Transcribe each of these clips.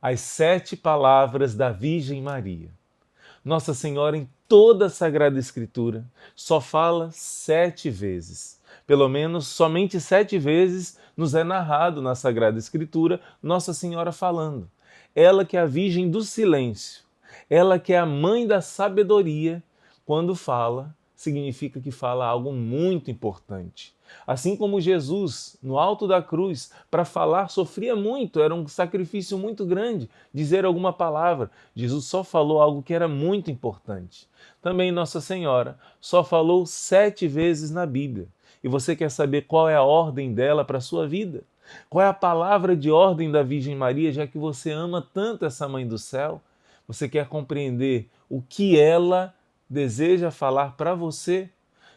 As 7 palavras da Virgem Maria. Nossa Senhora, em toda a Sagrada Escritura, só fala 7 vezes. Pelo menos, somente 7 vezes nos é narrado na Sagrada Escritura Nossa Senhora falando. Ela que é a Virgem do silêncio, ela que é a mãe da sabedoria, quando fala, significa que fala algo muito importante. Assim como Jesus, no alto da cruz, para falar sofria muito, era um sacrifício muito grande dizer alguma palavra. Jesus só falou algo que era muito importante. Também Nossa Senhora só falou 7 vezes na Bíblia. E você quer saber qual é a ordem dela para a sua vida? Qual é a palavra de ordem da Virgem Maria, já que você ama tanto essa Mãe do Céu? Você quer compreender o que ela deseja falar para você?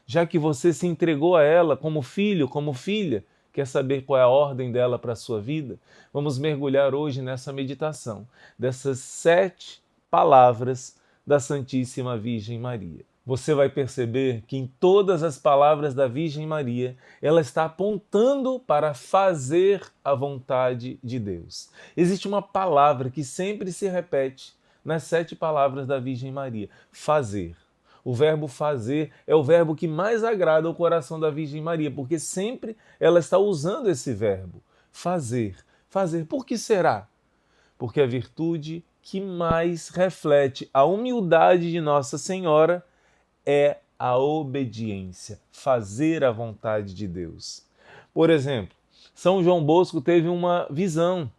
Já que você se entregou a ela como filho, como filha, quer saber qual é a ordem dela para a sua vida? Vamos mergulhar hoje nessa meditação dessas 7 palavras da Santíssima Virgem Maria. Você vai perceber que em todas as palavras da Virgem Maria, ela está apontando para fazer a vontade de Deus. Existe uma palavra que sempre se repete nas 7 palavras da Virgem Maria: fazer. O verbo fazer é o verbo que mais agrada ao coração da Virgem Maria, porque sempre ela está usando esse verbo, fazer. Fazer. Por que será? Porque a virtude que mais reflete a humildade de Nossa Senhora é a obediência, fazer a vontade de Deus. Por exemplo, São João Bosco teve uma visão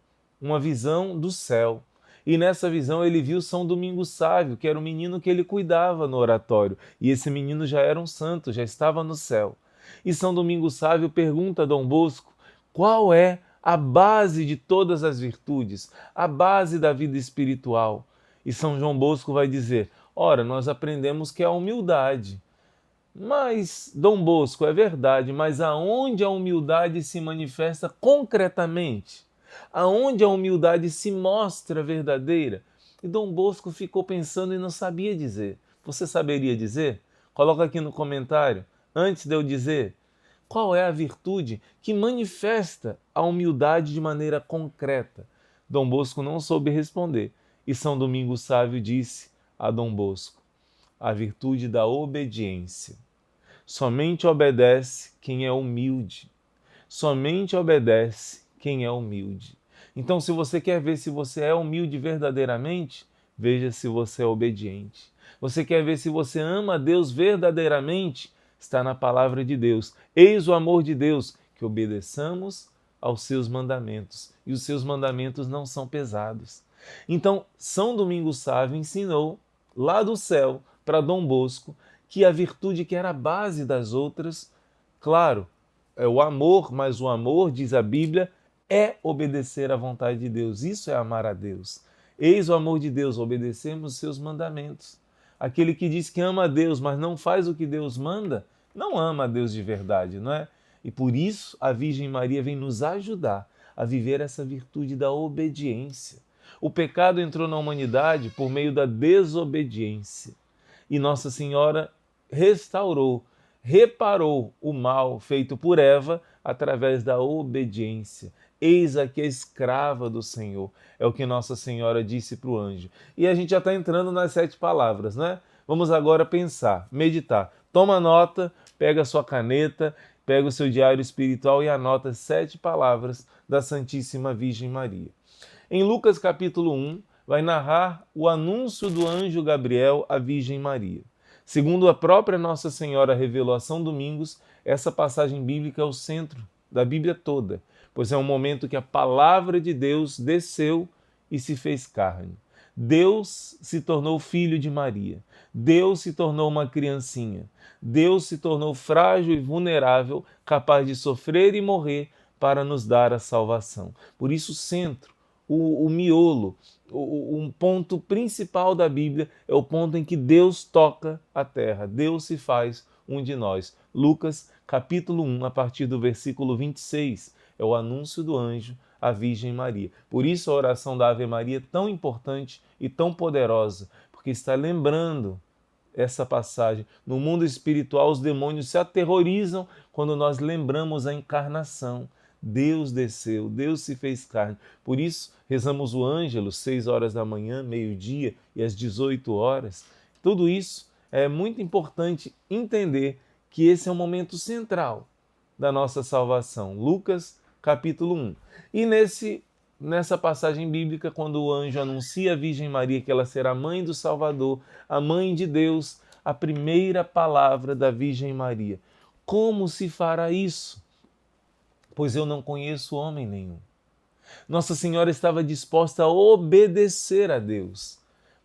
do céu. E nessa visão ele viu São Domingos Sávio, que era o menino que ele cuidava no oratório. E esse menino já era um santo, já estava no céu. E São Domingos Sávio pergunta a Dom Bosco qual é a base de todas as virtudes, a base da vida espiritual. E São João Bosco vai dizer: ora, nós aprendemos que é a humildade. Mas, Dom Bosco, é verdade, mas aonde a humildade se manifesta concretamente? Aonde a humildade se mostra verdadeira? E Dom Bosco ficou pensando e não sabia dizer. Você saberia dizer? Coloca aqui no comentário, antes de eu dizer, qual é a virtude que manifesta a humildade de maneira concreta? Dom Bosco não soube responder. E São Domingos Sávio disse a Dom Bosco: a virtude da obediência. Somente obedece quem é humilde. Somente obedece quem é humilde. Então, se você quer ver se você é humilde verdadeiramente, veja se você é obediente. Você quer ver se você ama a Deus verdadeiramente? Está na palavra de Deus. Eis o amor de Deus, que obedeçamos aos seus mandamentos. E os seus mandamentos não são pesados. Então, São Domingos Sávio ensinou lá do céu para Dom Bosco que a virtude que era a base das outras, claro, é o amor, mas o amor, diz a Bíblia, é obedecer à vontade de Deus. Isso é amar a Deus. Eis o amor de Deus, obedecemos os seus mandamentos. Aquele que diz que ama a Deus, mas não faz o que Deus manda, não ama a Deus de verdade, não é? E por isso a Virgem Maria vem nos ajudar a viver essa virtude da obediência. O pecado entrou na humanidade por meio da desobediência. E Nossa Senhora restaurou, reparou o mal feito por Eva através da obediência. Eis aqui a escrava do Senhor. É o que Nossa Senhora disse para o anjo. E a gente já está entrando nas 7 palavras, né? Vamos agora pensar, meditar. Toma nota, pega a sua caneta, pega o seu diário espiritual e anota as 7 palavras da Santíssima Virgem Maria. Em Lucas capítulo 1, vai narrar o anúncio do anjo Gabriel à Virgem Maria. Segundo a própria Nossa Senhora revelou a São Domingos, essa passagem bíblica é o centro da Bíblia toda, pois é um momento que a palavra de Deus desceu e se fez carne. Deus se tornou filho de Maria. Deus se tornou uma criancinha. Deus se tornou frágil e vulnerável, capaz de sofrer e morrer para nos dar a salvação. Por isso, o centro, o miolo, um ponto principal da Bíblia é o ponto em que Deus toca a terra. Deus se faz um de nós. Lucas, capítulo 1, a partir do versículo 26, é o anúncio do anjo à Virgem Maria. Por isso a oração da Ave Maria é tão importante e tão poderosa, porque está lembrando essa passagem. No mundo espiritual, os demônios se aterrorizam quando nós lembramos a encarnação. Deus desceu, Deus se fez carne. Por isso, rezamos o Ângelo, 6 horas da manhã, meio-dia e às 18 horas. Tudo isso é muito importante entender que esse é um momento central da nossa salvação. Lucas, capítulo 1. E nessa passagem bíblica, quando o anjo anuncia à Virgem Maria que ela será mãe do Salvador, a mãe de Deus, a primeira palavra da Virgem Maria: como se fará isso? Pois eu não conheço homem nenhum. Nossa Senhora estava disposta a obedecer a Deus,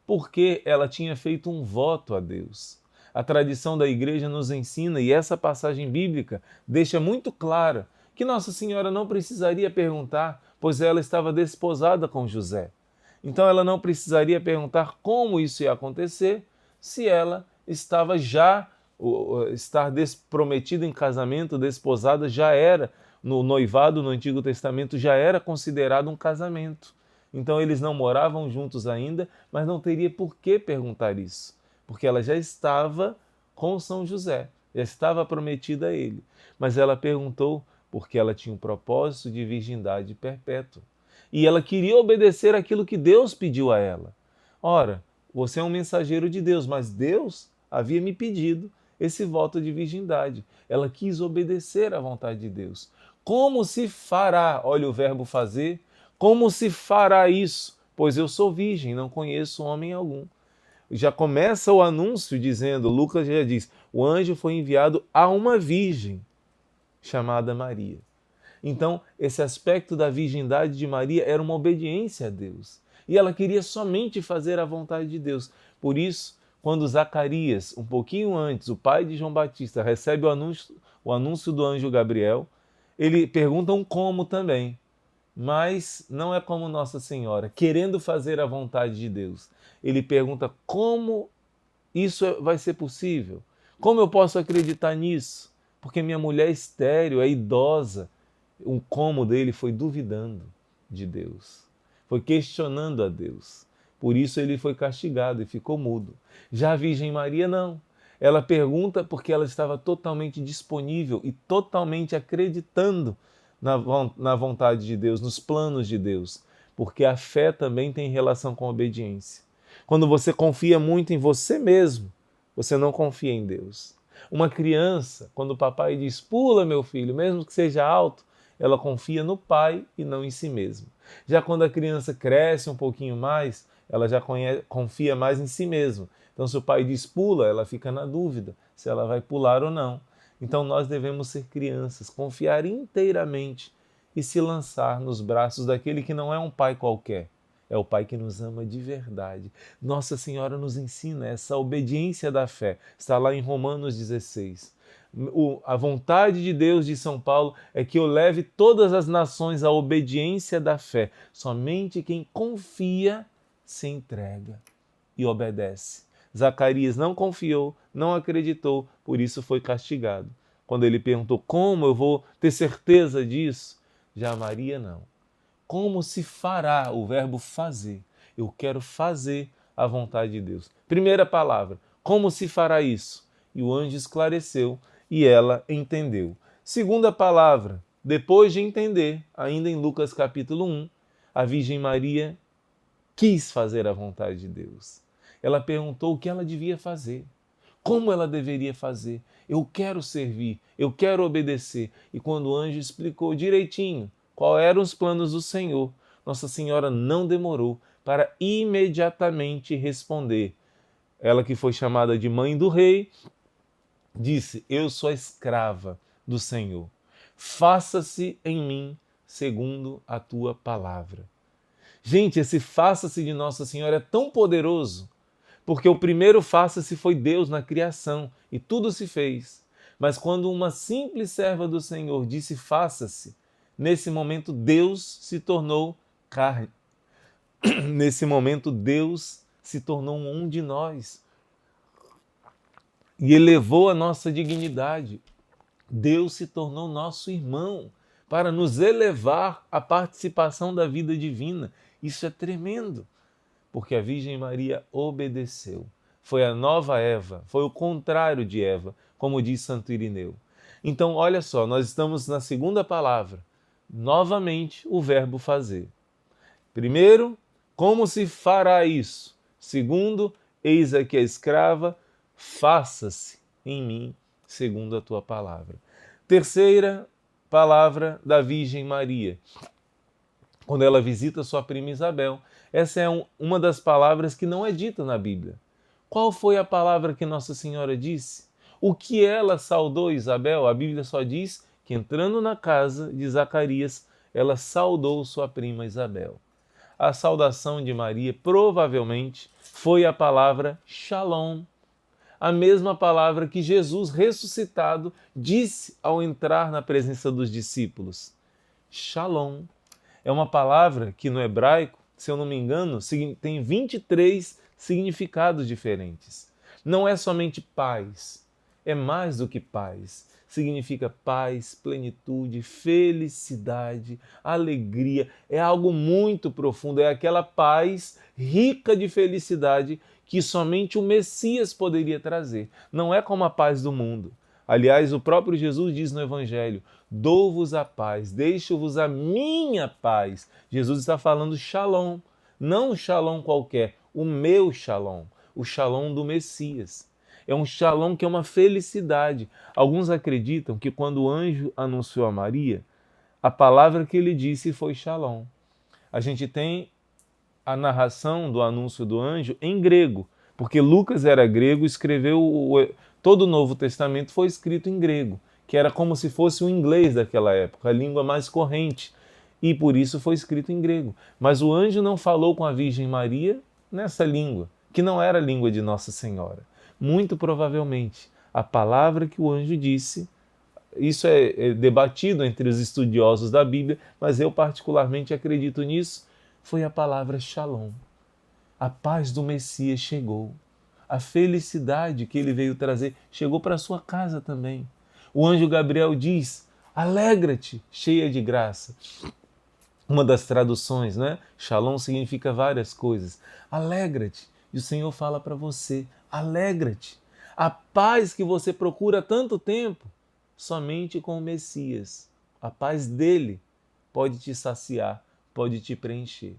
porque ela tinha feito um voto a Deus. A tradição da Igreja nos ensina, e essa passagem bíblica deixa muito clara, que Nossa Senhora não precisaria perguntar, pois ela estava desposada com José. Então ela não precisaria perguntar como isso ia acontecer, se ela estava já, estar prometida em casamento, desposada, já era, no noivado no Antigo Testamento, já era considerado um casamento. Então eles não moravam juntos ainda, mas não teria por que perguntar isso, porque ela já estava com São José, já estava prometida a ele. Mas ela perguntou porque ela tinha um propósito de virgindade perpétua. E ela queria obedecer aquilo que Deus pediu a ela. Ora, você é um mensageiro de Deus, mas Deus havia me pedido esse voto de virgindade. Ela quis obedecer à vontade de Deus. Como se fará? Olha o verbo fazer. Como se fará isso? Pois eu sou virgem, não conheço homem algum. Já começa o anúncio dizendo, Lucas já diz, o anjo foi enviado a uma virgem chamada Maria. Então, esse aspecto da virgindade de Maria era uma obediência a Deus. E ela queria somente fazer a vontade de Deus. Por isso, quando Zacarias, um pouquinho antes, o pai de João Batista, recebe o anúncio do anjo Gabriel, ele pergunta um como também. Mas não é como Nossa Senhora, querendo fazer a vontade de Deus. Ele pergunta como isso vai ser possível? Como eu posso acreditar nisso? Porque minha mulher é estéril, é idosa. O como dele foi duvidando de Deus, foi questionando a Deus. Por isso ele foi castigado e ficou mudo. Já a Virgem Maria não. Ela pergunta porque ela estava totalmente disponível e totalmente acreditando na vontade de Deus, nos planos de Deus. Porque a fé também tem relação com a obediência. Quando você confia muito em você mesmo, você não confia em Deus. Uma criança, quando o papai diz, pula meu filho, mesmo que seja alto, ela confia no pai e não em si mesma. Já quando a criança cresce um pouquinho mais, ela já confia mais em si mesma. Então, se o pai diz pula, ela fica na dúvida se ela vai pular ou não. Então, nós devemos ser crianças, confiar inteiramente e se lançar nos braços daquele que não é um pai qualquer. É o Pai que nos ama de verdade. Nossa Senhora nos ensina essa obediência da fé. Está lá em Romanos 16. A vontade de Deus, de São Paulo, é que eu leve todas as nações à obediência da fé. Somente quem confia se entrega e obedece. Zacarias não confiou, não acreditou, por isso foi castigado. Quando ele perguntou como eu vou ter certeza disso, já Maria não. Como se fará? O verbo fazer. Eu quero fazer a vontade de Deus. Primeira palavra, como se fará isso? E o anjo esclareceu e ela entendeu. Segunda palavra, depois de entender, ainda em Lucas capítulo 1, a Virgem Maria quis fazer a vontade de Deus. Ela perguntou o que ela devia fazer, como ela deveria fazer. Eu quero servir, eu quero obedecer. E quando o anjo explicou direitinho quais eram os planos do Senhor, Nossa Senhora não demorou para imediatamente responder. Ela que foi chamada de mãe do rei, disse, eu sou a escrava do Senhor. Faça-se em mim segundo a tua palavra. Gente, esse faça-se de Nossa Senhora é tão poderoso, porque o primeiro faça-se foi Deus na criação e tudo se fez. Mas quando uma simples serva do Senhor disse faça-se, nesse momento Deus se tornou carne. Nesse momento Deus se tornou um de nós e elevou a nossa dignidade. Deus se tornou nosso irmão para nos elevar à participação da vida divina. Isso é tremendo, porque a Virgem Maria obedeceu. Foi a nova Eva, foi o contrário de Eva, como diz Santo Irineu. Então, olha só, nós estamos na segunda palavra. Novamente, o verbo fazer. Primeiro, como se fará isso? Segundo, eis aqui a escrava, faça-se em mim segundo a tua palavra. Terceira palavra da Virgem Maria, quando ela visita sua prima Isabel. Essa é uma das palavras que não é dita na Bíblia. Qual foi a palavra que Nossa Senhora disse? O que ela saudou Isabel? A Bíblia só diz que entrando na casa de Zacarias, ela saudou sua prima Isabel. A saudação de Maria provavelmente foi a palavra Shalom, a mesma palavra que Jesus ressuscitado disse ao entrar na presença dos discípulos. Shalom é uma palavra que no hebraico, se eu não me engano, tem 23 significados diferentes. Não é somente paz, é mais do que paz. Significa paz, plenitude, felicidade, alegria. É algo muito profundo, é aquela paz rica de felicidade que somente o Messias poderia trazer. Não é como a paz do mundo. Aliás, o próprio Jesus diz no Evangelho, dou-vos a paz, deixo-vos a minha paz. Jesus está falando shalom, não um shalom qualquer, o meu shalom, o shalom do Messias. É um shalom que é uma felicidade. Alguns acreditam que quando o anjo anunciou a Maria, a palavra que ele disse foi shalom. A gente tem a narração do anúncio do anjo em grego, porque Lucas era grego, escreveu todo o Novo Testamento foi escrito em grego, que era como se fosse o inglês daquela época, a língua mais corrente, e por isso foi escrito em grego. Mas o anjo não falou com a Virgem Maria nessa língua, que não era a língua de Nossa Senhora. Muito provavelmente, a palavra que o anjo disse, isso é debatido entre os estudiosos da Bíblia, mas eu particularmente acredito nisso, foi a palavra Shalom. A paz do Messias chegou. A felicidade que ele veio trazer chegou para a sua casa também. O anjo Gabriel diz, alegra-te, cheia de graça. Uma das traduções, né? Shalom significa várias coisas. Alegra-te. E o Senhor fala para você, alegra-te. A paz que você procura há tanto tempo, somente com o Messias. A paz dele pode te saciar, pode te preencher.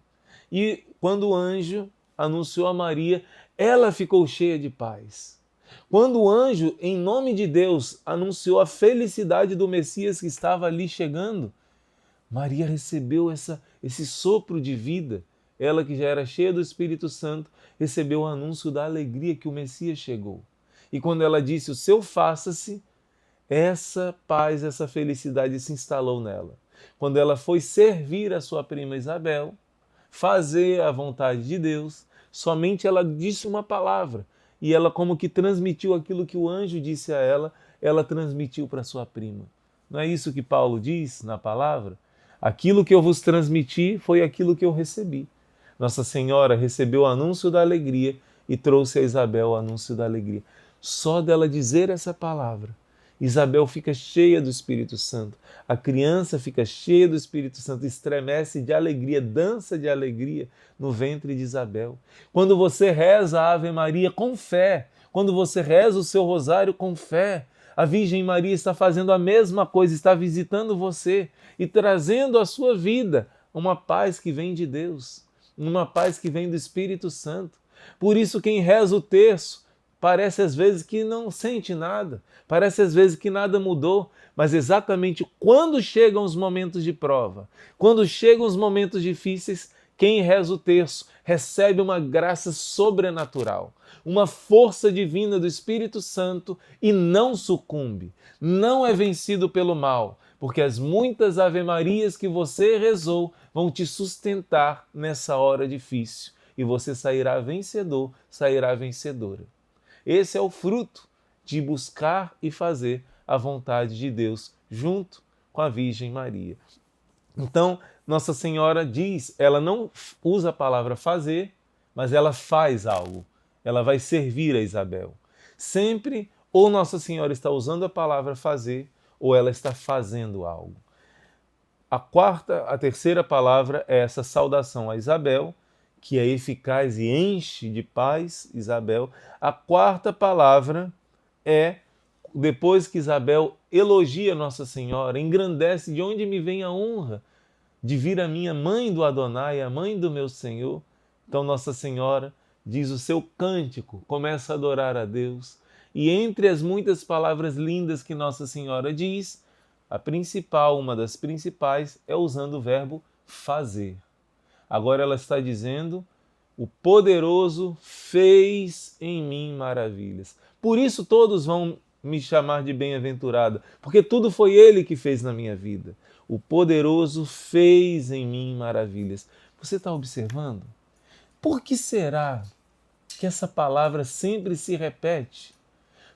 E quando o anjo anunciou a Maria, ela ficou cheia de paz. Quando o anjo, em nome de Deus, anunciou a felicidade do Messias que estava ali chegando, Maria recebeu esse sopro de vida. Ela que já era cheia do Espírito Santo, recebeu o anúncio da alegria que o Messias chegou. E quando ela disse, o seu faça-se, essa paz, essa felicidade se instalou nela. Quando ela foi servir a sua prima Isabel, fazer a vontade de Deus, somente ela disse uma palavra, e ela como que transmitiu aquilo que o anjo disse a ela transmitiu para sua prima. Não é isso que Paulo diz na palavra? Aquilo que eu vos transmiti foi aquilo que eu recebi. Nossa Senhora recebeu o anúncio da alegria e trouxe a Isabel o anúncio da alegria. Só dela dizer essa palavra, Isabel fica cheia do Espírito Santo. A criança fica cheia do Espírito Santo, estremece de alegria, dança de alegria no ventre de Isabel. Quando você reza a Ave Maria com fé, quando você reza o seu rosário com fé, a Virgem Maria está fazendo a mesma coisa, está visitando você e trazendo à sua vida uma paz que vem de Deus, uma paz que vem do Espírito Santo. Por isso quem reza o terço parece às vezes que não sente nada, parece às vezes que nada mudou, mas exatamente quando chegam os momentos de prova, quando chegam os momentos difíceis, quem reza o terço recebe uma graça sobrenatural, uma força divina do Espírito Santo e não sucumbe, não é vencido pelo mal, porque as muitas Ave-Marias que você rezou vão te sustentar nessa hora difícil e você sairá vencedor, sairá vencedora. Esse é o fruto de buscar e fazer a vontade de Deus junto com a Virgem Maria. Então, Nossa Senhora diz, ela não usa a palavra fazer, mas ela faz algo. Ela vai servir a Isabel. Sempre, ou Nossa Senhora está usando a palavra fazer, ou ela está fazendo algo. A terceira palavra é essa saudação a Isabel, que é eficaz e enche de paz Isabel. A quarta palavra é, depois que Isabel elogia Nossa Senhora, engrandece de onde me vem a honra de vir a minha mãe do Adonai, a mãe do meu Senhor. Então Nossa Senhora diz o seu cântico, começa a adorar a Deus. E entre as muitas palavras lindas que Nossa Senhora diz, a principal, uma das principais, é usando o verbo fazer. Agora ela está dizendo: o poderoso fez em mim maravilhas. Por isso todos vão me chamar de bem-aventurada, porque tudo foi Ele que fez na minha vida. O poderoso fez em mim maravilhas. Você está observando? Por que será que essa palavra sempre se repete?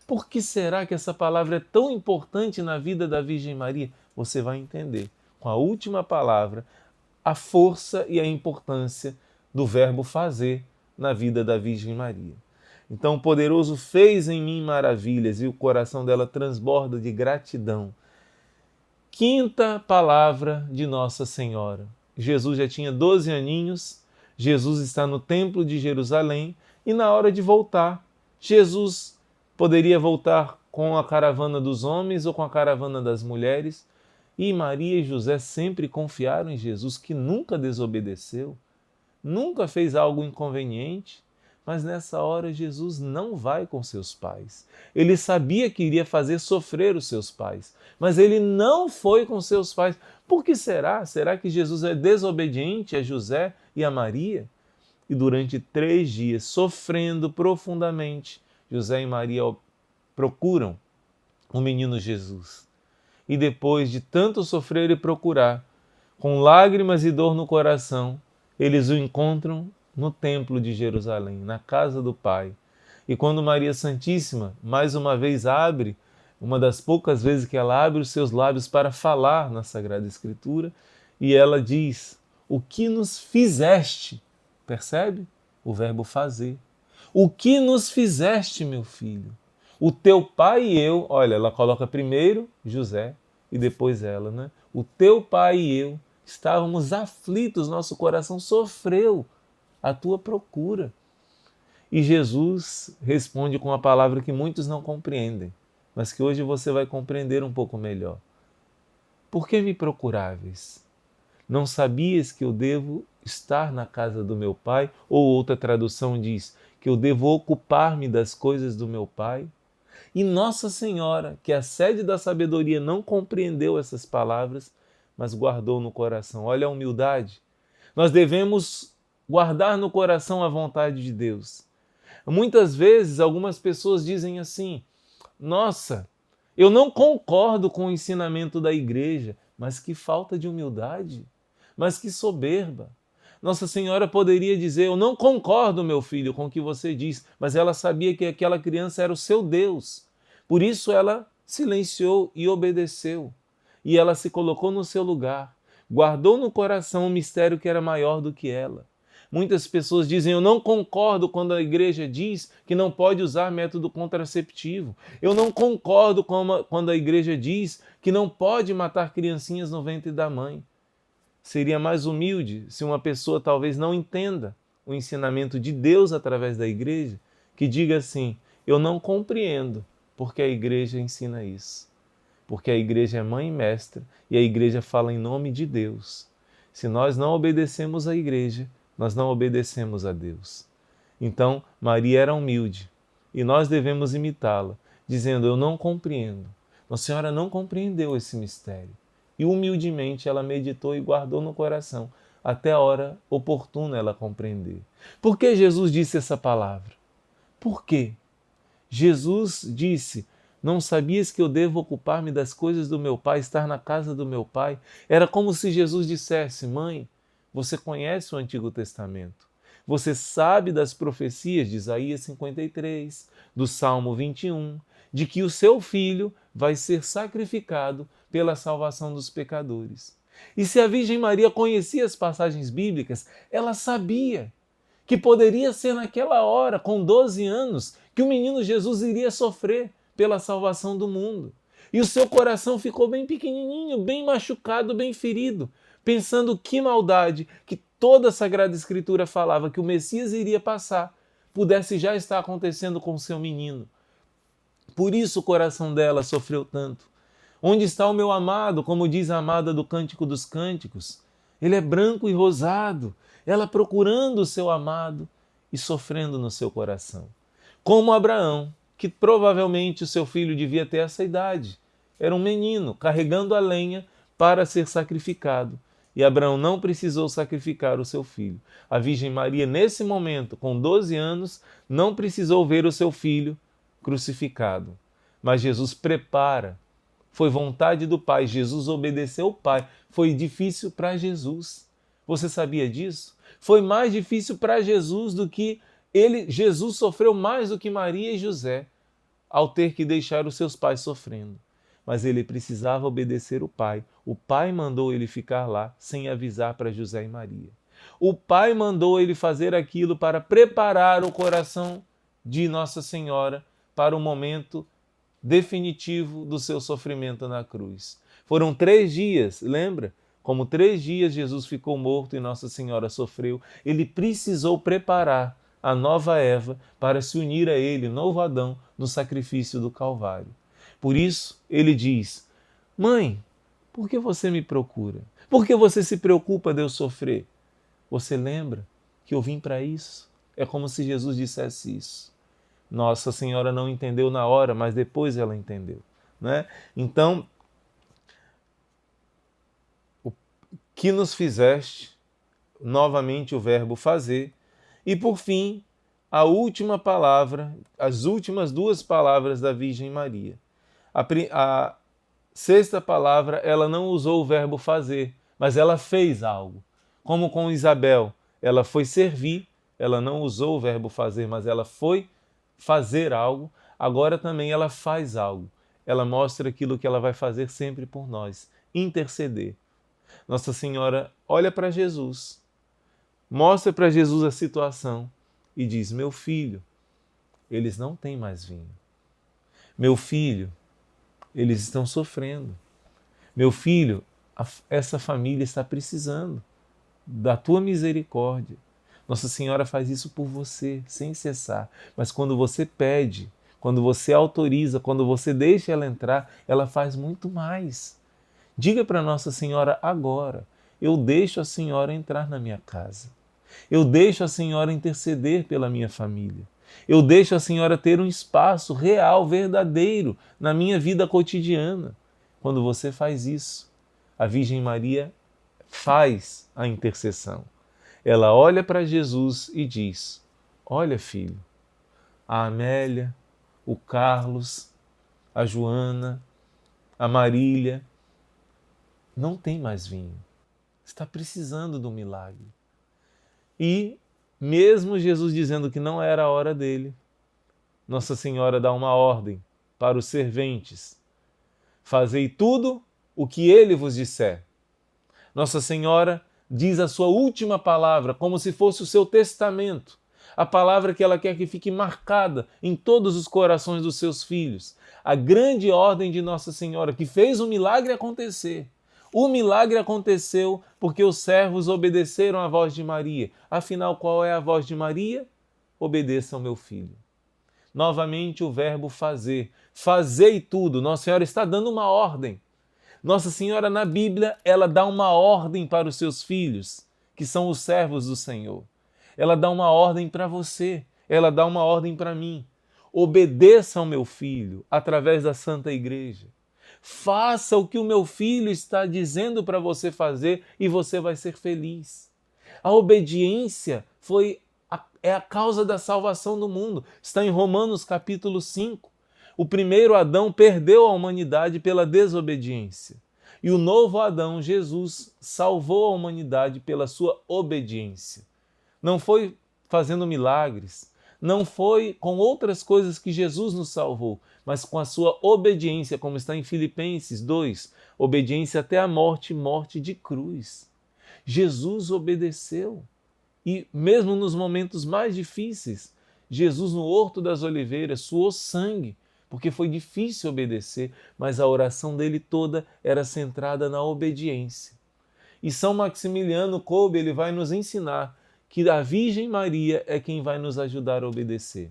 Por que será que essa palavra é tão importante na vida da Virgem Maria? Você vai entender, com a última palavra, a força e a importância do verbo fazer na vida da Virgem Maria. Então o poderoso fez em mim maravilhas e o coração dela transborda de gratidão. Quinta palavra de Nossa Senhora. Jesus já tinha 12 aninhos, Jesus está no Templo de Jerusalém e na hora de voltar, Jesus poderia voltar com a caravana dos homens ou com a caravana das mulheres. E Maria e José sempre confiaram em Jesus, que nunca desobedeceu, nunca fez algo inconveniente. Mas nessa hora Jesus não vai com seus pais. Ele sabia que iria fazer sofrer os seus pais, mas ele não foi com seus pais. Por que será? Será que Jesus é desobediente a José e a Maria? E durante 3 dias, sofrendo profundamente, José e Maria procuram o menino Jesus. E depois de tanto sofrer e procurar, com lágrimas e dor no coração, eles o encontram no Templo de Jerusalém, na casa do Pai. E quando Maria Santíssima, mais uma vez abre, uma das poucas vezes que ela abre os seus lábios para falar na Sagrada Escritura, e ela diz: o que nos fizeste? Percebe? O verbo fazer. O que nos fizeste, meu filho? O teu pai e eu, olha, ela coloca primeiro José e depois ela, né? O teu pai e eu estávamos aflitos, nosso coração sofreu a tua procura. E Jesus responde com uma palavra que muitos não compreendem, mas que hoje você vai compreender um pouco melhor. Por que me procuráveis? Não sabias que eu devo estar na casa do meu pai? Ou outra tradução diz que eu devo ocupar-me das coisas do meu pai? E Nossa Senhora, que é a sede da sabedoria, não compreendeu essas palavras, mas guardou no coração. Olha a humildade. Nós devemos guardar no coração a vontade de Deus. Muitas vezes, algumas pessoas dizem assim: nossa, eu não concordo com o ensinamento da igreja, mas que falta de humildade, mas que soberba. Nossa Senhora poderia dizer: eu não concordo, meu filho, com o que você diz, mas ela sabia que aquela criança era o seu Deus. Por isso ela silenciou e obedeceu. E ela se colocou no seu lugar, guardou no coração um mistério que era maior do que ela. Muitas pessoas dizem: eu não concordo quando a igreja diz que não pode usar método contraceptivo. Eu não concordo quando a igreja diz que não pode matar criancinhas no ventre da mãe. Seria mais humilde se uma pessoa talvez não entenda o ensinamento de Deus através da igreja, que diga assim: eu não compreendo porque a igreja ensina isso. Porque a igreja é mãe e mestra e a igreja fala em nome de Deus. Se nós não obedecemos à igreja, nós não obedecemos a Deus. Então, Maria era humilde e nós devemos imitá-la, dizendo: eu não compreendo. Nossa Senhora não compreendeu esse mistério. E humildemente ela meditou e guardou no coração, até a hora oportuna ela compreender. Por que Jesus disse essa palavra? Por quê? Jesus disse: não sabias que eu devo ocupar-me das coisas do meu pai, estar na casa do meu pai? Era como se Jesus dissesse: mãe, você conhece o Antigo Testamento. Você sabe das profecias de Isaías 53, do Salmo 21, de que o seu filho vai ser sacrificado pela salvação dos pecadores. E se a Virgem Maria conhecia as passagens bíblicas, ela sabia que poderia ser naquela hora, com 12 anos, que o menino Jesus iria sofrer pela salvação do mundo. E o seu coração ficou bem pequenininho, bem machucado, bem ferido, pensando que maldade que toda a Sagrada Escritura falava que o Messias iria passar, pudesse já estar acontecendo com o seu menino. Por isso o coração dela sofreu tanto. Onde está o meu amado, como diz a amada do Cântico dos Cânticos? Ele é branco e rosado, ela procurando o seu amado e sofrendo no seu coração. Como Abraão, que provavelmente o seu filho devia ter essa idade. Era um menino carregando a lenha para ser sacrificado. E Abraão não precisou sacrificar o seu filho. A Virgem Maria, nesse momento, com 12 anos, não precisou ver o seu filho crucificado. Mas Jesus prepara. Foi vontade do Pai. Jesus obedeceu o Pai. Foi difícil para Jesus. Você sabia disso? Foi mais difícil para Jesus do que ele. Jesus sofreu mais do que Maria e José ao ter que deixar os seus pais sofrendo. Mas ele precisava obedecer o Pai. O Pai mandou ele ficar lá sem avisar para José e Maria. O Pai mandou ele fazer aquilo para preparar o coração de Nossa Senhora para o momento definitivo do seu sofrimento na cruz. Foram 3 dias, lembra? Como 3 dias Jesus ficou morto e Nossa Senhora sofreu, ele precisou preparar a nova Eva para se unir a ele, novo Adão, no sacrifício do Calvário. Por isso, ele diz: Mãe, por que você me procura? Por que você se preocupa de eu sofrer? Você lembra que eu vim para isso? É como se Jesus dissesse isso. Nossa Senhora não entendeu na hora, mas depois ela entendeu, né? Então, o que nos fizeste, novamente o verbo fazer, e por fim, a última palavra, as últimas 2 palavras da Virgem Maria. A 6ª palavra, ela não usou o verbo fazer, mas ela fez algo. Como com Isabel, ela foi servir, ela não usou o verbo fazer, mas ela foi fazer algo. Agora também ela faz algo. Ela mostra aquilo que ela vai fazer sempre por nós, interceder. Nossa Senhora olha para Jesus, mostra para Jesus a situação e diz: meu filho, eles não têm mais vinho. Meu filho, eles estão sofrendo. Meu filho, essa família está precisando da tua misericórdia. Nossa Senhora faz isso por você, sem cessar. Mas quando você pede, quando você autoriza, quando você deixa ela entrar, ela faz muito mais. Diga para Nossa Senhora agora: eu deixo a Senhora entrar na minha casa. Eu deixo a Senhora interceder pela minha família. Eu deixo a Senhora ter um espaço real, verdadeiro, na minha vida cotidiana. Quando você faz isso, a Virgem Maria faz a intercessão. Ela olha para Jesus e diz: olha, filho, a Amélia, o Carlos, a Joana, a Marília, não tem mais vinho. Está precisando do milagre. E, mesmo Jesus dizendo que não era a hora dele, Nossa Senhora dá uma ordem para os serventes: fazei tudo o que ele vos disser. Nossa Senhora diz a sua última palavra, como se fosse o seu testamento, a palavra que ela quer que fique marcada em todos os corações dos seus filhos. A grande ordem de Nossa Senhora, que fez o milagre acontecer. O milagre aconteceu porque os servos obedeceram à voz de Maria. Afinal, qual é a voz de Maria? Obedeça ao meu filho. Novamente o verbo fazer. Fazei tudo. Nossa Senhora está dando uma ordem. Nossa Senhora, na Bíblia, ela dá uma ordem para os seus filhos, que são os servos do Senhor. Ela dá uma ordem para você, ela dá uma ordem para mim. Obedeça ao meu filho através da Santa Igreja. Faça o que o meu filho está dizendo para você fazer e você vai ser feliz. A obediência é a causa da salvação do mundo. Está em Romanos capítulo 5. O primeiro Adão perdeu a humanidade pela desobediência. E o novo Adão, Jesus, salvou a humanidade pela sua obediência. Não foi fazendo milagres, não foi com outras coisas que Jesus nos salvou, mas com a sua obediência, como está em Filipenses 2, obediência até a morte, morte de cruz. Jesus obedeceu. E mesmo nos momentos mais difíceis, Jesus no Horto das Oliveiras suou sangue, porque foi difícil obedecer, mas a oração dele toda era centrada na obediência. E São Maximiliano Kolbe, ele vai nos ensinar que a Virgem Maria é quem vai nos ajudar a obedecer.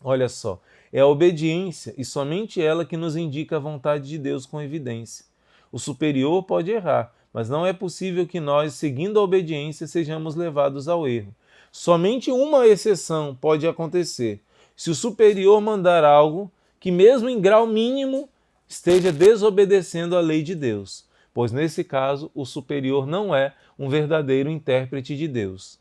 Olha só, é a obediência e somente ela que nos indica a vontade de Deus com evidência. O superior pode errar, mas não é possível que nós, seguindo a obediência, sejamos levados ao erro. Somente uma exceção pode acontecer: se o superior mandar algo que, mesmo em grau mínimo, esteja desobedecendo a lei de Deus, pois nesse caso o superior não é um verdadeiro intérprete de Deus.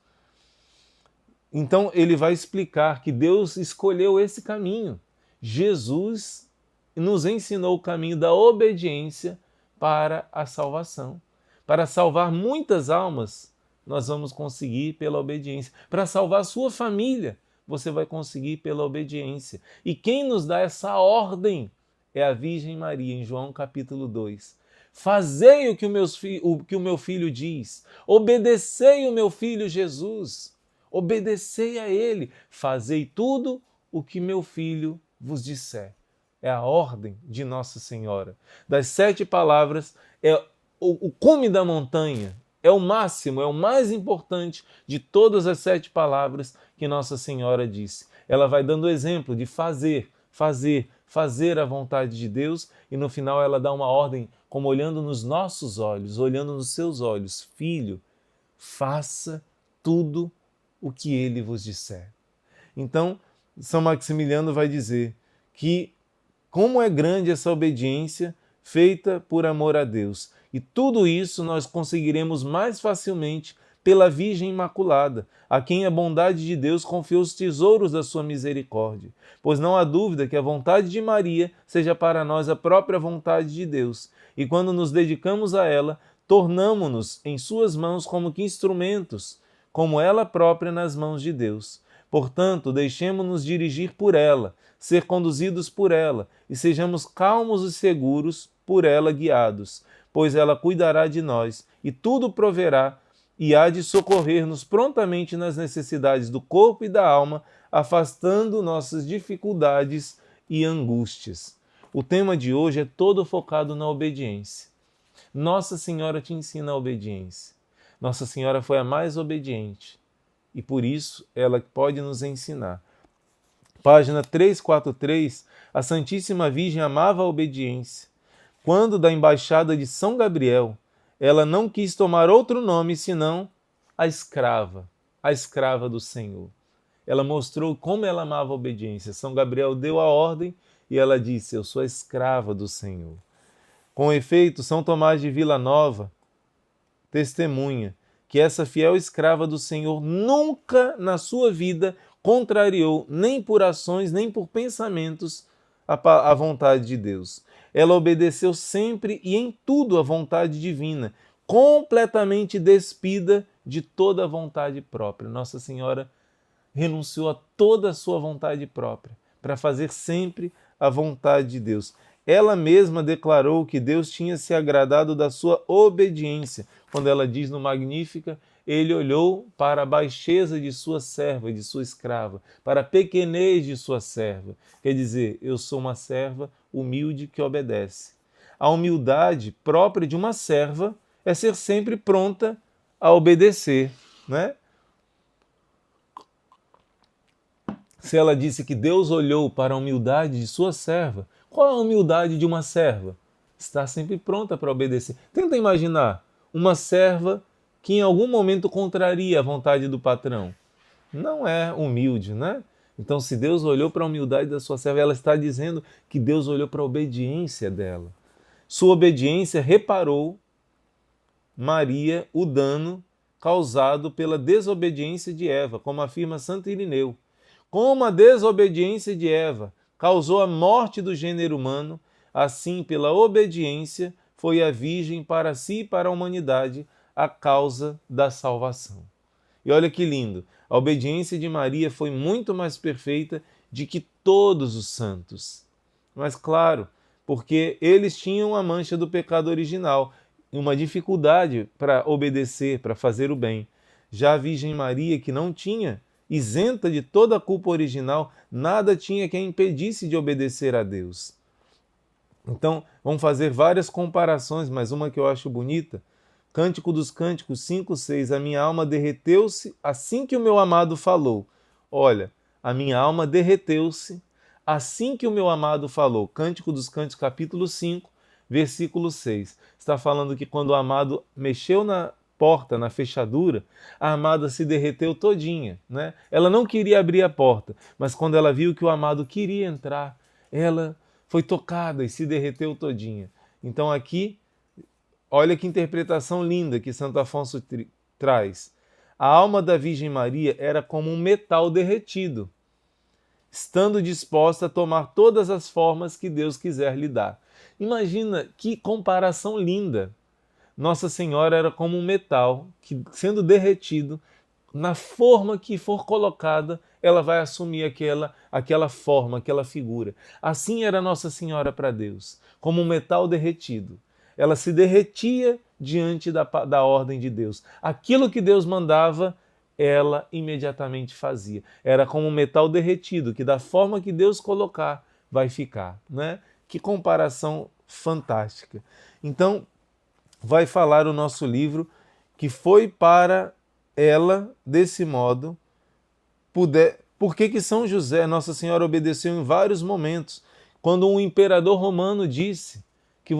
Então ele vai explicar que Deus escolheu esse caminho. Jesus nos ensinou o caminho da obediência para a salvação. Para salvar muitas almas, nós vamos conseguir pela obediência. Para salvar sua família, você vai conseguir pela obediência. E quem nos dá essa ordem é a Virgem Maria, em João capítulo 2. Fazei o que o meu filho diz, obedecei o meu filho Jesus. Obedecei a ele, fazei tudo o que meu filho vos disser. É a ordem de Nossa Senhora. Das 7 palavras, é o cume da montanha, é o máximo, é o mais importante de todas as 7 palavras que Nossa Senhora disse. Ela vai dando exemplo de fazer a vontade de Deus, e no final ela dá uma ordem, como olhando nos nossos olhos, olhando nos seus olhos: filho, faça tudo o que ele vos disser. Então, São Maximiliano vai dizer que como é grande essa obediência feita por amor a Deus. E tudo isso nós conseguiremos mais facilmente pela Virgem Imaculada, a quem a bondade de Deus confiou os tesouros da sua misericórdia. Pois não há dúvida que a vontade de Maria seja para nós a própria vontade de Deus. E quando nos dedicamos a ela, tornamo-nos em suas mãos como que instrumentos, como ela própria nas mãos de Deus. Portanto, deixemo-nos dirigir por ela, ser conduzidos por ela, e sejamos calmos e seguros por ela guiados, pois ela cuidará de nós e tudo proverá, e há de socorrer-nos prontamente nas necessidades do corpo e da alma, afastando nossas dificuldades e angústias. O tema de hoje é todo focado na obediência. Nossa Senhora te ensina a obediência. Nossa Senhora foi a mais obediente e por isso ela pode nos ensinar. Página 343, a Santíssima Virgem amava a obediência. Quando da embaixada de São Gabriel, ela não quis tomar outro nome senão a escrava do Senhor. Ela mostrou como ela amava a obediência. São Gabriel deu a ordem e ela disse: eu sou a escrava do Senhor. Com efeito, São Tomás de Vila Nova testemunha que essa fiel escrava do Senhor nunca na sua vida contrariou, nem por ações, nem por pensamentos, a vontade de Deus. Ela obedeceu sempre e em tudo à vontade divina, completamente despida de toda a vontade própria. Nossa Senhora renunciou a toda a sua vontade própria para fazer sempre a vontade de Deus. Ela mesma declarou que Deus tinha se agradado da sua obediência. Quando ela diz no Magnífica: ele olhou para a baixeza de sua serva, de sua escrava, para a pequenez de sua serva. Quer dizer, eu sou uma serva humilde que obedece. A humildade própria de uma serva é ser sempre pronta a obedecer, né? Se ela disse que Deus olhou para a humildade de sua serva, qual é a humildade de uma serva? Está sempre pronta para obedecer. Tenta imaginar uma serva que em algum momento contraria a vontade do patrão. Não é humilde, né? Então, se Deus olhou para a humildade da sua serva, ela está dizendo que Deus olhou para a obediência dela. Sua obediência reparou, Maria, o dano causado pela desobediência de Eva, como afirma Santo Irineu. Como a desobediência de Eva causou a morte do gênero humano, assim, pela obediência, foi a Virgem para si e para a humanidade a causa da salvação. E olha que lindo, a obediência de Maria foi muito mais perfeita do que todos os santos. Mas claro, porque eles tinham a mancha do pecado original, uma dificuldade para obedecer, para fazer o bem. Já a Virgem Maria, que não tinha, isenta de toda a culpa original, nada tinha que a impedisse de obedecer a Deus. Então, vamos fazer várias comparações, mas uma que eu acho bonita. Cântico dos Cânticos 5:6. A minha alma derreteu-se assim que o meu amado falou. Olha, a minha alma derreteu-se assim que o meu amado falou. Cântico dos Cânticos, capítulo 5, versículo 6. Está falando que quando o amado mexeu na porta, na fechadura, a amada se derreteu todinha, né? Ela não queria abrir a porta, mas quando ela viu que o amado queria entrar, ela foi tocada e se derreteu todinha. Então aqui, olha que interpretação linda que Santo Afonso traz. A alma da Virgem Maria era como um metal derretido, estando disposta a tomar todas as formas que Deus quiser lhe dar. Imagina que comparação linda! Nossa Senhora era como um metal que, sendo derretido, na forma que for colocada, ela vai assumir aquela forma, aquela figura. Assim era Nossa Senhora para Deus, como um metal derretido. Ela se derretia diante da ordem de Deus. Aquilo que Deus mandava, ela imediatamente fazia. Era como um metal derretido, que da forma que Deus colocar, vai ficar, né? Que comparação fantástica. Então, vai falar o nosso livro que foi para ela, desse modo, por que São José, Nossa Senhora, obedeceu em vários momentos. Quando um imperador romano disse que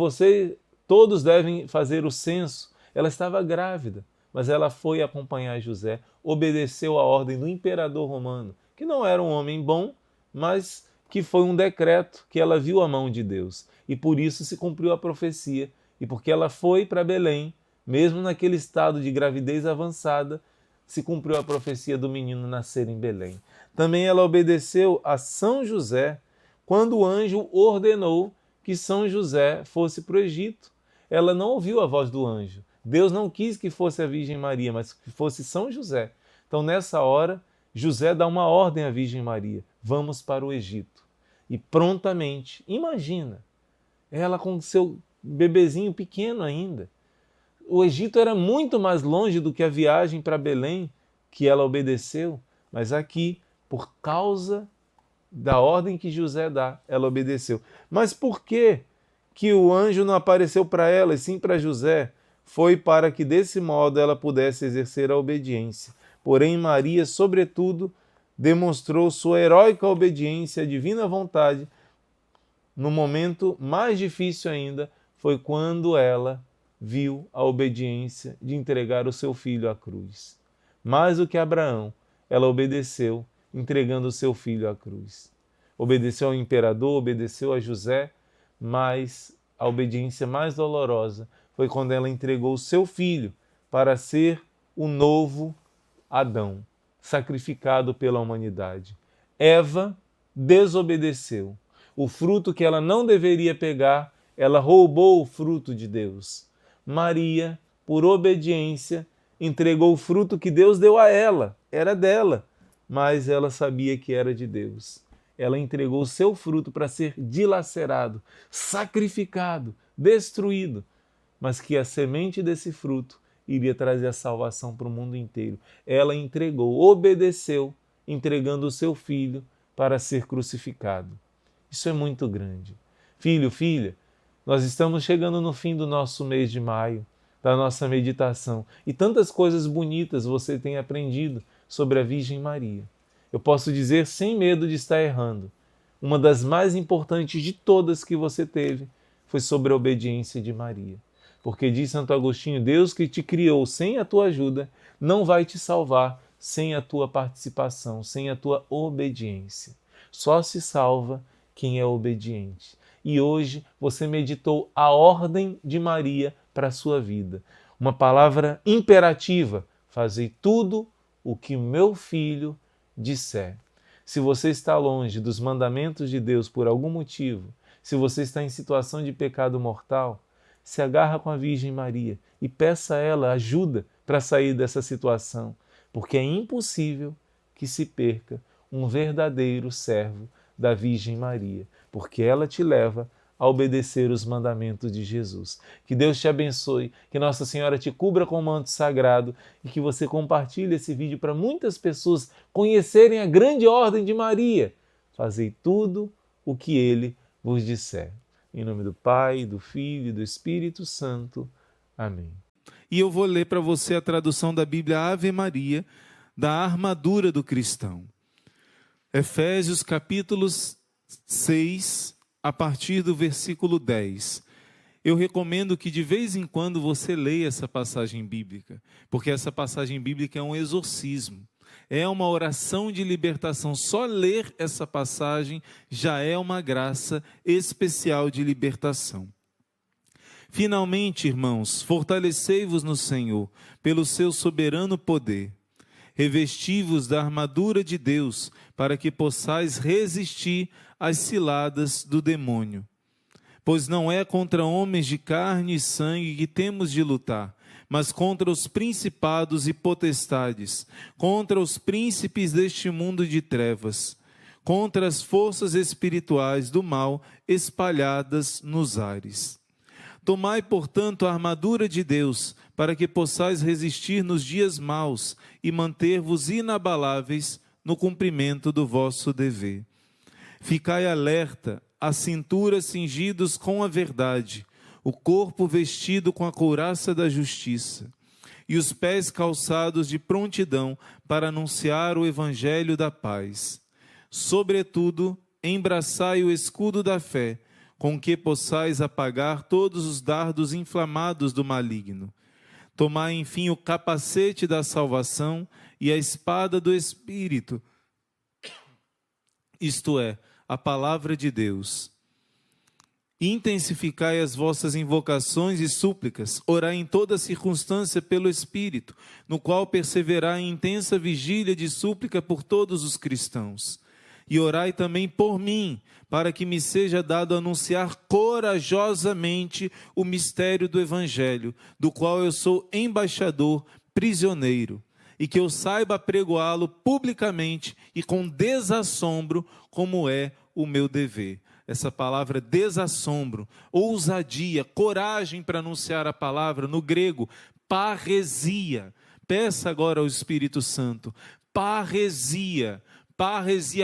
todos devem fazer o censo, ela estava grávida, mas ela foi acompanhar José, obedeceu a ordem do imperador romano, que não era um homem bom, mas que foi um decreto que ela viu a mão de Deus. E por isso se cumpriu a profecia. E porque ela foi para Belém, mesmo naquele estado de gravidez avançada, se cumpriu a profecia do menino nascer em Belém. Também ela obedeceu a São José quando o anjo ordenou que São José fosse para o Egito. Ela não ouviu a voz do anjo. Deus não quis que fosse a Virgem Maria, mas que fosse São José. Então, nessa hora, José dá uma ordem à Virgem Maria: vamos para o Egito. E prontamente, imagina, ela com seu bebezinho pequeno ainda. O Egito era muito mais longe do que a viagem para Belém, que ela obedeceu, mas aqui, por causa da ordem que José dá, ela obedeceu. Mas por que o anjo não apareceu para ela e sim para José? Foi para que desse modo ela pudesse exercer a obediência. Porém, Maria, sobretudo, demonstrou sua heróica obediência à divina vontade. No momento mais difícil ainda, foi quando ela viu a obediência de entregar o seu filho à cruz. Mais do que Abraão, ela obedeceu, entregando o seu filho à cruz. Obedeceu ao imperador, obedeceu a José, mas a obediência mais dolorosa foi quando ela entregou o seu filho para ser o novo Adão, sacrificado pela humanidade. Eva desobedeceu. O fruto que ela não deveria pegar, ela roubou o fruto de Deus. Maria, por obediência, entregou o fruto que Deus deu a ela, era dela, mas ela sabia que era de Deus. Ela entregou o seu fruto para ser dilacerado, sacrificado, destruído, mas que a semente desse fruto iria trazer a salvação para o mundo inteiro. Ela entregou, obedeceu, entregando o seu filho para ser crucificado. Isso é muito grande. Filho, filha, nós estamos chegando no fim do nosso mês de maio, da nossa meditação, e tantas coisas bonitas você tem aprendido sobre a Virgem Maria. Eu posso dizer sem medo de estar errando, uma das mais importantes de todas que você teve foi sobre a obediência de Maria. Porque diz Santo Agostinho, Deus que te criou sem a tua ajuda, não vai te salvar sem a tua participação, sem a tua obediência. Só se salva quem é obediente. E hoje você meditou a ordem de Maria para a sua vida. Uma palavra imperativa, fazei tudo o que meu filho disser. Se você está longe dos mandamentos de Deus por algum motivo, se você está em situação de pecado mortal, se agarra com a Virgem Maria e peça a ela ajuda para sair dessa situação, porque é impossível que se perca um verdadeiro servo da Virgem Maria, porque ela te leva a obedecer os mandamentos de Jesus. Que Deus te abençoe, que Nossa Senhora te cubra com o manto sagrado e que você compartilhe esse vídeo para muitas pessoas conhecerem a grande ordem de Maria. Fazei tudo o que Ele vos disser. Em nome do Pai, do Filho e do Espírito Santo. Amém. E eu vou ler para você a tradução da Bíblia Ave Maria, da armadura do cristão. Efésios capítulo 6, a partir do versículo 10. Eu recomendo que de vez em quando você leia essa passagem bíblica, porque essa passagem bíblica é um exorcismo, é uma oração de libertação. Só ler essa passagem já é uma graça especial de libertação. Finalmente, irmãos, fortalecei-vos no Senhor, pelo seu soberano poder. Revesti-vos da armadura de Deus, para que possais resistir às ciladas do demônio. Pois não é contra homens de carne e sangue que temos de lutar, mas contra os principados e potestades, contra os príncipes deste mundo de trevas, contra as forças espirituais do mal espalhadas nos ares. Tomai, portanto, a armadura de Deus, para que possais resistir nos dias maus e manter-vos inabaláveis no cumprimento do vosso dever. Ficai alerta, a cintura cingidos com a verdade, o corpo vestido com a couraça da justiça, e os pés calçados de prontidão para anunciar o evangelho da paz. Sobretudo, embraçai o escudo da fé, com que possais apagar todos os dardos inflamados do maligno. Tomai, enfim, o capacete da salvação e a espada do Espírito, isto é, a palavra de Deus. Intensificai as vossas invocações e súplicas, orai em toda circunstância pelo Espírito, no qual perseverai em intensa vigília de súplica por todos os cristãos. E orai também por mim, para que me seja dado anunciar corajosamente o mistério do Evangelho, do qual eu sou embaixador, prisioneiro, e que eu saiba apregoá-lo publicamente e com desassombro, como é o meu dever. Essa palavra desassombro, ousadia, coragem para anunciar a palavra, no grego, parresia. Peça agora ao Espírito Santo, parresia,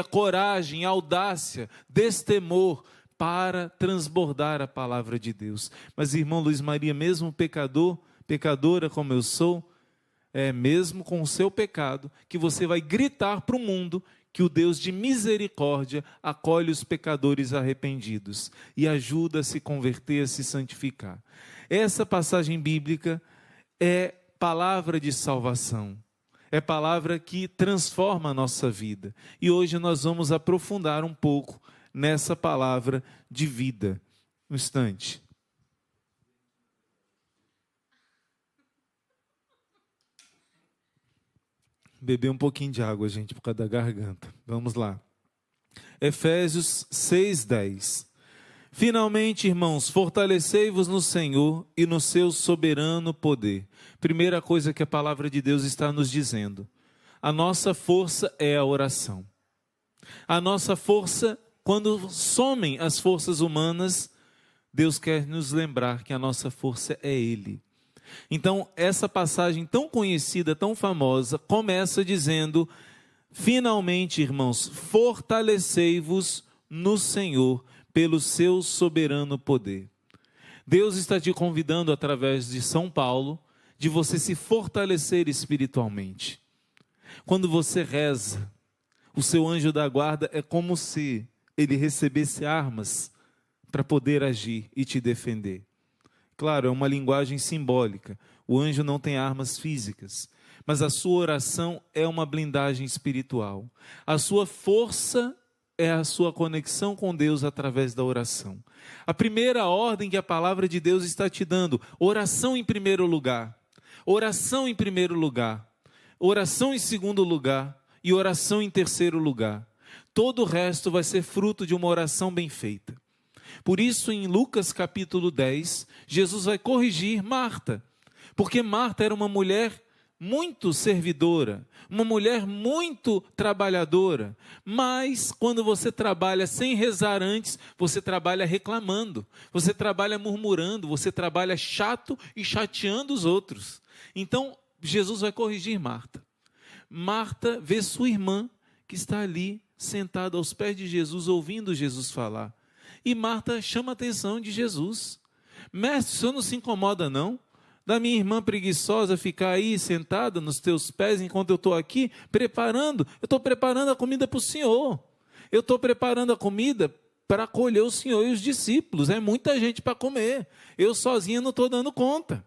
coragem, audácia, destemor, para transbordar a palavra de Deus. Mas, irmão Luiz Maria, mesmo pecadora como eu sou, é mesmo com o seu pecado que você vai gritar para o mundo que o Deus de misericórdia acolhe os pecadores arrependidos e ajuda a se converter, a se santificar. Essa passagem bíblica é palavra de salvação. É palavra que transforma a nossa vida. E hoje nós vamos aprofundar um pouco nessa palavra de vida. Um instante. Beber um pouquinho de água, gente, por causa da garganta. Vamos lá. Efésios 6:10. Finalmente, irmãos, fortalecei-vos no Senhor e no seu soberano poder. Primeira coisa que a palavra de Deus está nos dizendo. A nossa força é a oração. A nossa força, quando somem as forças humanas, Deus quer nos lembrar que a nossa força é Ele. Então, essa passagem tão conhecida, tão famosa, começa dizendo: finalmente, irmãos, fortalecei-vos no Senhor pelo seu soberano poder. Deus está te convidando, através de São Paulo, de você se fortalecer espiritualmente. Quando você reza, o seu anjo da guarda é como se ele recebesse armas para poder agir e te defender. Claro, é uma linguagem simbólica. O anjo não tem armas físicas, mas a sua oração é uma blindagem espiritual. A sua força é a sua conexão com Deus através da oração. A primeira ordem que a palavra de Deus está te dando: oração em primeiro lugar, oração em primeiro lugar, oração em segundo lugar e oração em terceiro lugar. Todo o resto vai ser fruto de uma oração bem feita. Por isso, em Lucas capítulo 10, Jesus vai corrigir Marta, porque Marta era uma mulher muito servidora, uma mulher muito trabalhadora, mas quando você trabalha sem rezar antes, você trabalha reclamando, você trabalha murmurando, você trabalha chato e chateando os outros. Então, Jesus vai corrigir Marta. Marta vê sua irmã, que está ali, sentada aos pés de Jesus, ouvindo Jesus falar. E Marta chama a atenção de Jesus. Mestre, o senhor não se incomoda não Da minha irmã preguiçosa ficar aí sentada nos teus pés enquanto eu estou aqui preparando? Eu estou preparando a comida para o Senhor. Eu estou preparando a comida para acolher o Senhor e os discípulos. É muita gente para comer. Eu sozinha não estou dando conta.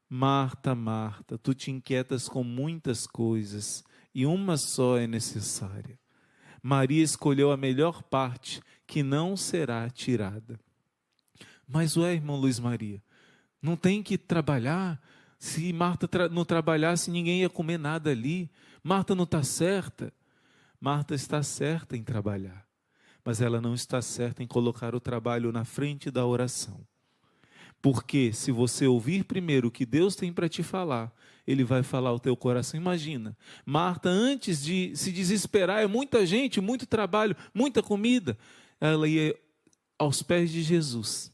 Marta, Marta, tu te inquietas com muitas coisas e uma só é necessária. Maria escolheu a melhor parte, que não será tirada. Mas irmão Luiz Maria, não tem que trabalhar? Se Marta não trabalhasse, ninguém ia comer nada ali. Marta não está certa. Marta está certa em trabalhar, mas ela não está certa em colocar o trabalho na frente da oração. Porque se você ouvir primeiro o que Deus tem para te falar, Ele vai falar ao teu coração. Imagina, Marta, antes de se desesperar, é muita gente, muito trabalho, muita comida, ela ia aos pés de Jesus.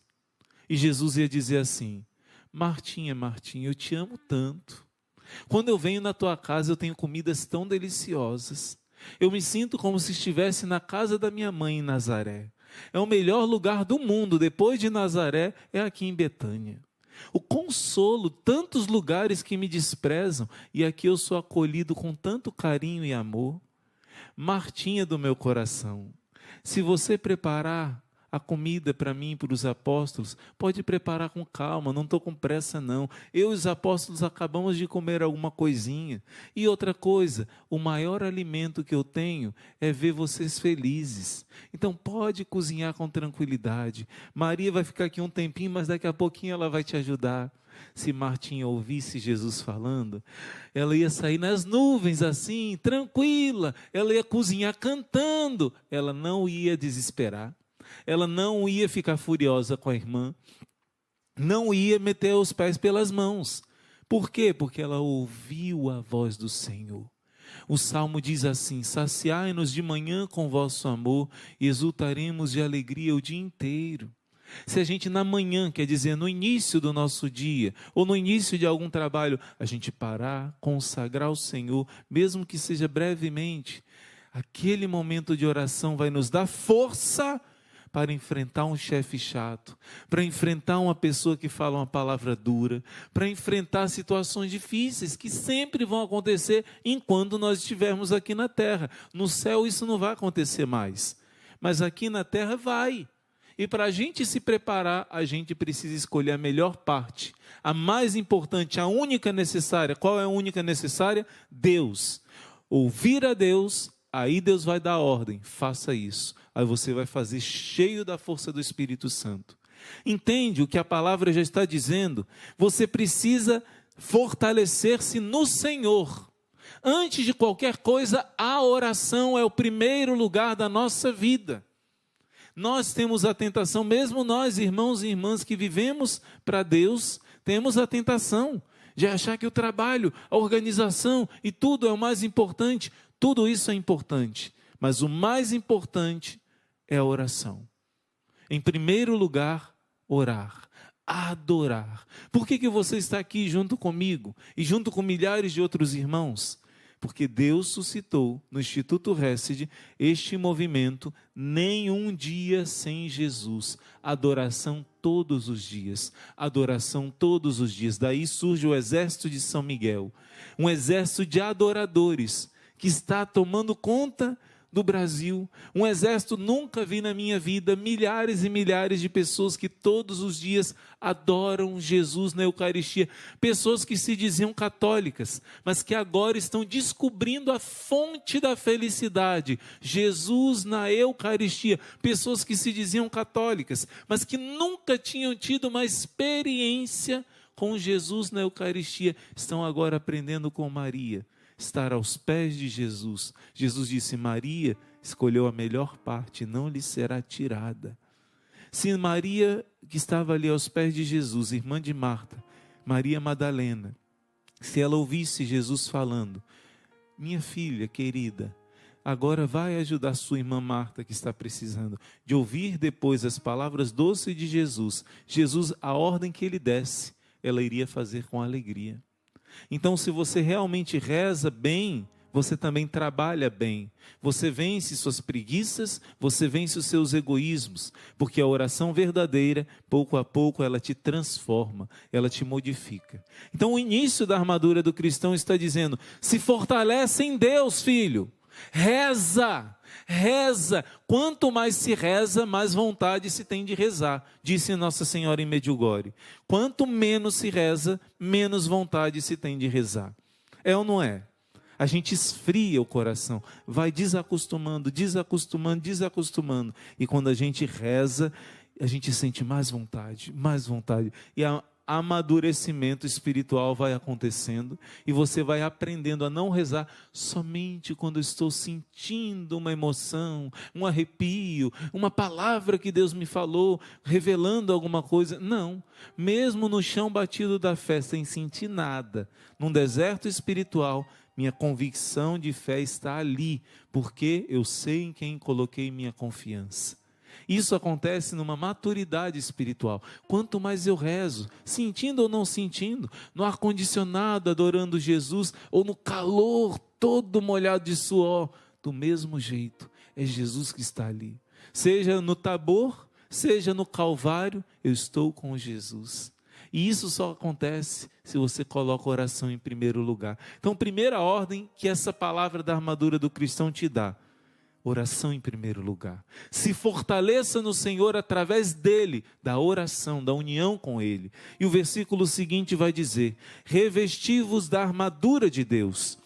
E Jesus ia dizer assim: Martinha, Martinha, eu te amo tanto. Quando eu venho na tua casa, eu tenho comidas tão deliciosas. Eu me sinto como se estivesse na casa da minha mãe em Nazaré. É o melhor lugar do mundo, depois de Nazaré, é aqui em Betânia. O consolo, tantos lugares que me desprezam, e aqui eu sou acolhido com tanto carinho e amor. Martinha do meu coração, se você preparar a comida para mim e para os apóstolos, pode preparar com calma, não estou com pressa não. Eu e os apóstolos acabamos de comer alguma coisinha. E outra coisa, o maior alimento que eu tenho é ver vocês felizes. Então pode cozinhar com tranquilidade. Maria vai ficar aqui um tempinho, mas daqui a pouquinho ela vai te ajudar. Se Martinha ouvisse Jesus falando, ela ia sair nas nuvens assim, tranquila. Ela ia cozinhar cantando. Ela não ia desesperar. Ela não ia ficar furiosa com a irmã, não ia meter os pés pelas mãos. Por quê? Porque ela ouviu a voz do Senhor. O Salmo diz assim: saciai-nos de manhã com vosso amor e exultaremos de alegria o dia inteiro. Se a gente na manhã, quer dizer no início do nosso dia, ou no início de algum trabalho, a gente parar, consagrar o Senhor, mesmo que seja brevemente, aquele momento de oração vai nos dar força para enfrentar um chefe chato, para enfrentar uma pessoa que fala uma palavra dura, para enfrentar situações difíceis que sempre vão acontecer enquanto nós estivermos aqui na terra. No céu isso não vai acontecer mais, mas aqui na terra vai. E para a gente se preparar, a gente precisa escolher a melhor parte, a mais importante, a única necessária. Qual é a única necessária? Deus. Ouvir a Deus. Aí Deus vai dar ordem, faça isso. Aí você vai fazer cheio da força do Espírito Santo. Entende o que a palavra já está dizendo? Você precisa fortalecer-se no Senhor. Antes de qualquer coisa, a oração é o primeiro lugar da nossa vida. Nós temos a tentação, mesmo nós, irmãos e irmãs que vivemos para Deus, temos a tentação de achar que o trabalho, a organização e tudo é o mais importante. Tudo isso é importante, mas o mais importante é a oração. Em primeiro lugar, orar, adorar. Por que você está aqui junto comigo e junto com milhares de outros irmãos? Porque Deus suscitou no Instituto Hesed este movimento nenhum dia sem Jesus. Adoração todos os dias. Adoração todos os dias. Daí surge o exército de São Miguel. Um exército de adoradores que está tomando conta do Brasil. Um exército nunca vi na minha vida, milhares e milhares de pessoas que todos os dias adoram Jesus na Eucaristia. Pessoas que se diziam católicas, mas que agora estão descobrindo a fonte da felicidade, Jesus na Eucaristia. Pessoas que se diziam católicas, mas que nunca tinham tido uma experiência com Jesus na Eucaristia, estão agora aprendendo com Maria. Estar aos pés de Jesus. Jesus disse: Maria escolheu a melhor parte, não lhe será tirada. Se Maria, que estava ali aos pés de Jesus, irmã de Marta, Maria Madalena, se ela ouvisse Jesus falando: minha filha querida, agora vai ajudar sua irmã Marta que está precisando, de ouvir depois as palavras doces de Jesus, a ordem que ele desse, ela iria fazer com alegria. Então, se você realmente reza bem, você também trabalha bem. Você vence suas preguiças, você vence os seus egoísmos, porque a oração verdadeira, pouco a pouco, ela te transforma, ela te modifica. Então, o início da armadura do cristão está dizendo: se fortalece em Deus, filho. Reza, reza. Quanto mais se reza, mais vontade se tem de rezar, disse Nossa Senhora em Medjugorje. Quanto menos se reza, menos vontade se tem de rezar. É ou não é? A gente esfria o coração, vai desacostumando, desacostumando, desacostumando. E quando a gente reza, a gente sente mais vontade, mais vontade. E amadurecimento espiritual vai acontecendo e você vai aprendendo a não rezar somente quando estou sentindo uma emoção, um arrepio, uma palavra que Deus me falou, revelando alguma coisa. Não, mesmo no chão batido da fé, sem sentir nada, num deserto espiritual, minha convicção de fé está ali, porque eu sei em quem coloquei minha confiança. Isso acontece numa maturidade espiritual. Quanto mais eu rezo, sentindo ou não sentindo, no ar-condicionado, adorando Jesus, ou no calor todo molhado de suor, do mesmo jeito, é Jesus que está ali. Seja no Tabor, seja no Calvário, eu estou com Jesus. E isso só acontece se você coloca a oração em primeiro lugar. Então, primeira ordem que essa palavra da armadura do cristão te dá: oração em primeiro lugar. Se fortaleça no Senhor através dele, da oração, da união com ele. E o versículo seguinte vai dizer: revesti-vos da armadura de Deus,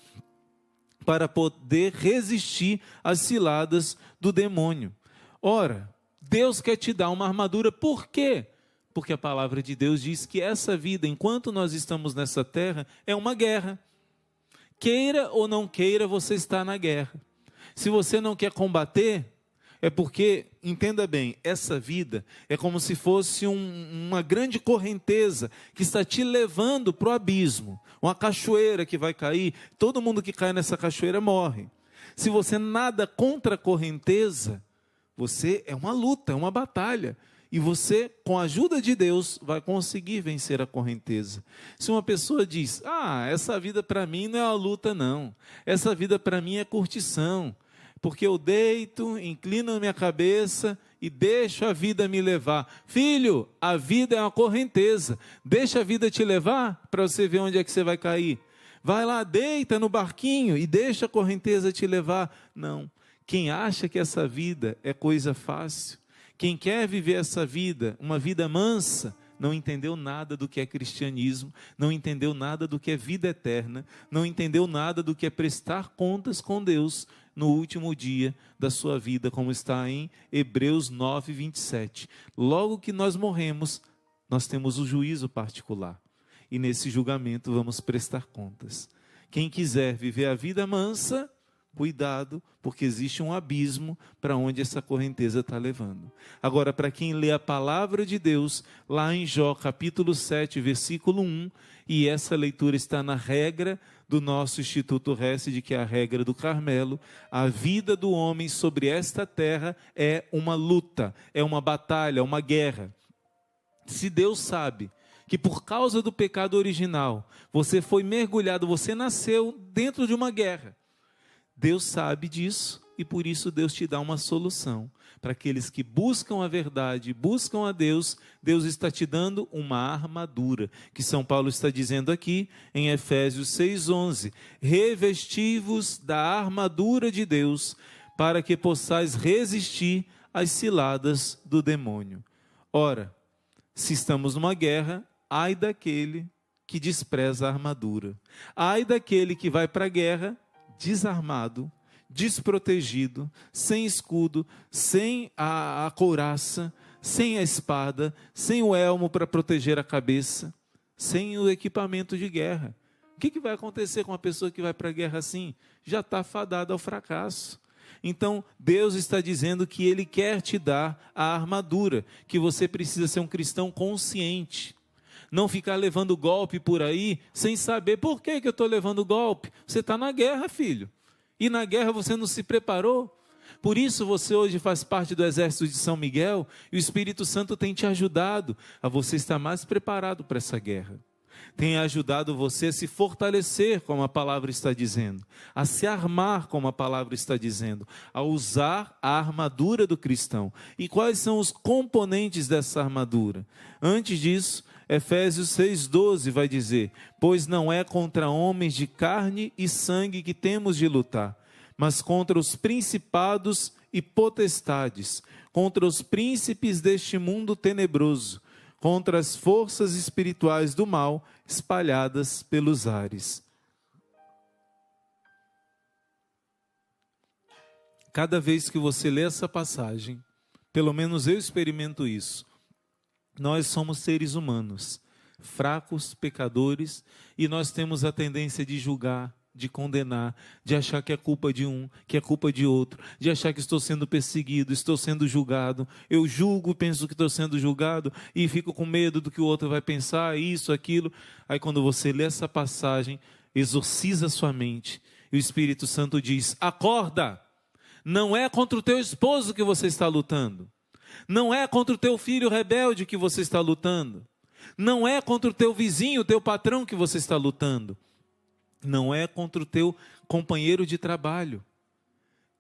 para poder resistir às ciladas do demônio. Ora, Deus quer te dar uma armadura, por quê? Porque a palavra de Deus diz que essa vida, enquanto nós estamos nessa terra, é uma guerra. Queira ou não queira, você está na guerra. Se você não quer combater, é porque, entenda bem, essa vida é como se fosse uma grande correnteza que está te levando para o abismo. Uma cachoeira que vai cair, todo mundo que cai nessa cachoeira morre. Se você nada contra a correnteza, você é uma luta, é uma batalha. E você, com a ajuda de Deus, vai conseguir vencer a correnteza. Se uma pessoa diz: essa vida para mim não é uma luta não, essa vida para mim é curtição, porque eu deito, inclino a minha cabeça e deixo a vida me levar. Filho, a vida é uma correnteza, deixa a vida te levar para você ver onde é que você vai cair. Vai lá, deita no barquinho e deixa a correnteza te levar. Não, quem acha que essa vida é coisa fácil, quem quer viver essa vida, uma vida mansa, não entendeu nada do que é cristianismo, não entendeu nada do que é vida eterna, não entendeu nada do que é prestar contas com Deus no último dia da sua vida, como está em Hebreus 9, 27. Logo que nós morremos, nós temos o juízo particular. E nesse julgamento vamos prestar contas. Quem quiser viver a vida mansa, cuidado, porque existe um abismo para onde essa correnteza está levando. Agora, para quem lê a palavra de Deus, lá em Jó, capítulo 7, versículo 1, e essa leitura está na regra do nosso Instituto Hesed, que é a regra do Carmelo, a vida do homem sobre esta terra é uma luta, é uma batalha, uma guerra. Se Deus sabe que por causa do pecado original, você foi mergulhado, você nasceu dentro de uma guerra, Deus sabe disso e por isso Deus te dá uma solução. Para aqueles que buscam a verdade, buscam a Deus, Deus está te dando uma armadura, que São Paulo está dizendo aqui em Efésios 6,11. Revesti-vos da armadura de Deus, para que possais resistir às ciladas do demônio. Ora, se estamos numa guerra, ai daquele que despreza a armadura. Ai daquele que vai para a guerra desarmado, desprotegido, sem escudo, sem a couraça, sem a espada, sem o elmo para proteger a cabeça, sem o equipamento de guerra. O que vai acontecer com uma pessoa que vai para a guerra assim? Já está fadada ao fracasso. Então, Deus está dizendo que Ele quer te dar a armadura, que você precisa ser um cristão consciente. Não ficar levando golpe por aí, sem saber por que eu estou levando golpe. Você está na guerra, filho. E na guerra você não se preparou. Por isso você hoje faz parte do exército de São Miguel, e o Espírito Santo tem te ajudado a você estar mais preparado para essa guerra. tem ajudado você a se fortalecer, como a palavra está dizendo, a se armar, como a palavra está dizendo, a usar a armadura do cristão. E quais são os componentes dessa armadura? Antes disso, Efésios 6,12 vai dizer: pois não é contra homens de carne e sangue que temos de lutar, mas contra os principados e potestades, contra os príncipes deste mundo tenebroso, contra as forças espirituais do mal espalhadas pelos ares. Cada vez que você lê essa passagem, pelo menos eu experimento isso, nós somos seres humanos, fracos, pecadores, e nós temos a tendência de julgar, de condenar, de achar que é culpa de um, que é culpa de outro, de achar que estou sendo perseguido, estou sendo julgado. Eu julgo, penso que estou sendo julgado e fico com medo do que o outro vai pensar, isso, aquilo. Aí quando você lê essa passagem, exorciza sua mente e o Espírito Santo diz: acorda! Não é contra o teu esposo que você está lutando. Não é contra o teu filho rebelde que você está lutando. Não é contra o teu vizinho, o teu patrão que você está lutando. Não é contra o teu companheiro de trabalho.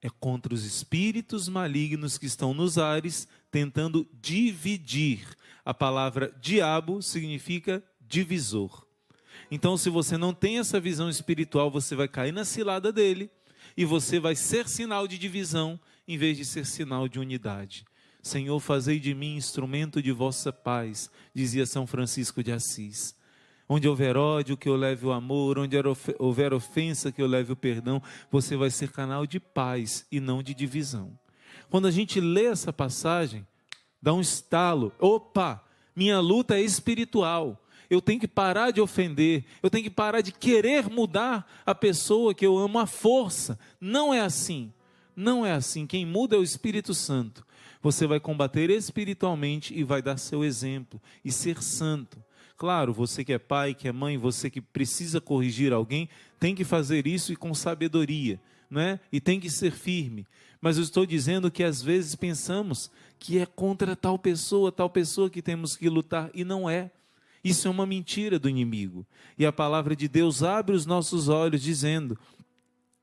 É contra os espíritos malignos que estão nos ares, tentando dividir. A palavra diabo significa divisor. Então, se você não tem essa visão espiritual, você vai cair na cilada dele e você vai ser sinal de divisão em vez de ser sinal de unidade. Senhor, fazei de mim instrumento de vossa paz, dizia São Francisco de Assis. Onde houver ódio, que eu leve o amor. Onde houver ofensa, que eu leve o perdão. Você vai ser canal de paz e não de divisão. Quando a gente lê essa passagem, dá um estalo. Opa, minha luta é espiritual. Eu tenho que parar de ofender. Eu tenho que parar de querer mudar a pessoa que eu amo à força. Não é assim. Não é assim. Quem muda é o Espírito Santo. Você vai combater espiritualmente e vai dar seu exemplo e ser santo. Claro, você que é pai, que é mãe, você que precisa corrigir alguém, tem que fazer isso e com sabedoria, não é? E tem que ser firme. Mas eu estou dizendo que às vezes pensamos que é contra tal pessoa que temos que lutar, e não é. Isso é uma mentira do inimigo. E a palavra de Deus abre os nossos olhos dizendo: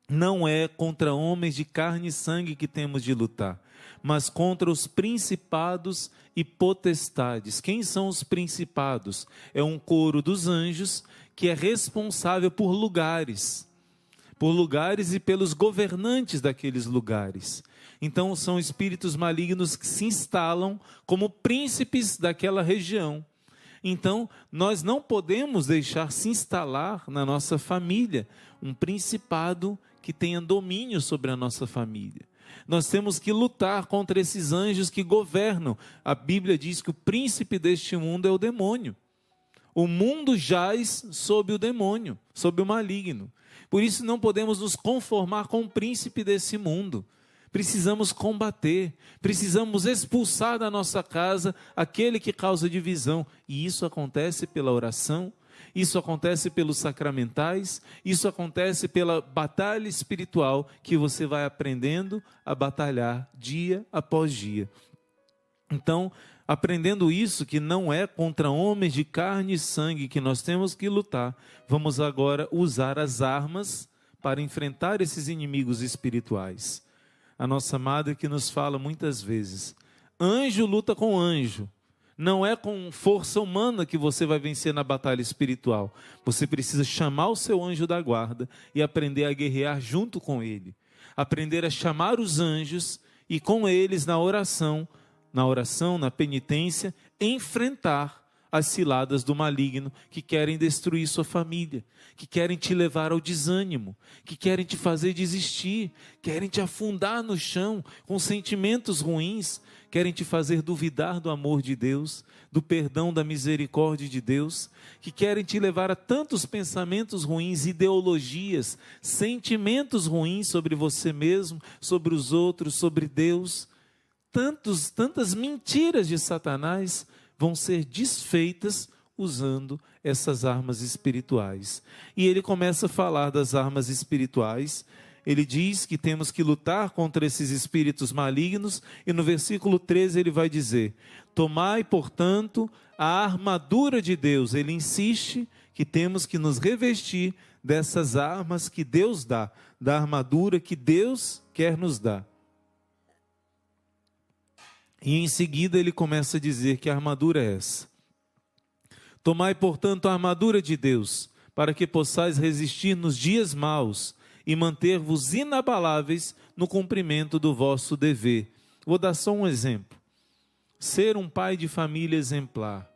não é contra homens de carne e sangue que temos de lutar, mas contra os principados e potestades. Quem são os principados? É um coro dos anjos que é responsável por lugares e pelos governantes daqueles lugares. Então são espíritos malignos que se instalam como príncipes daquela região. Então, nós não podemos deixar se instalar na nossa família um principado que tenha domínio sobre a nossa família. Nós temos que lutar contra esses anjos que governam. A Bíblia diz que o príncipe deste mundo é o demônio. O mundo jaz sob o demônio, sob o maligno. Por isso não podemos nos conformar com o príncipe desse mundo. Precisamos combater, precisamos expulsar da nossa casa aquele que causa divisão. E isso acontece pela oração, isso acontece pelos sacramentais, isso acontece pela batalha espiritual que você vai aprendendo a batalhar dia após dia. Então, aprendendo isso, que não é contra homens de carne e sangue que nós temos que lutar, vamos agora usar as armas para enfrentar esses inimigos espirituais. A nossa madre que nos fala muitas vezes: anjo luta com anjo. Não é com força humana que você vai vencer na batalha espiritual. Você precisa chamar o seu anjo da guarda e aprender a guerrear junto com ele. Aprender a chamar os anjos e com eles na oração, na penitência, enfrentar as ciladas do maligno que querem destruir sua família, que querem te levar ao desânimo, que querem te fazer desistir, querem te afundar no chão com sentimentos ruins, querem te fazer duvidar do amor de Deus, do perdão, da misericórdia de Deus, que querem te levar a tantos pensamentos ruins, ideologias, sentimentos ruins sobre você mesmo, sobre os outros, sobre Deus. Tantas mentiras de Satanás vão ser desfeitas usando essas armas espirituais. E ele começa a falar das armas espirituais ele diz que temos que lutar contra esses espíritos malignos, e no versículo 13 ele vai dizer: tomai, portanto, a armadura de Deus. Ele insiste que temos que nos revestir dessas armas que Deus dá, da armadura que Deus quer nos dar. E em seguida ele começa a dizer que a armadura é essa: tomai, portanto, a armadura de Deus, para que possais resistir nos dias maus e manter-vos inabaláveis no cumprimento do vosso dever. Vou dar só um exemplo. Ser um pai de família exemplar.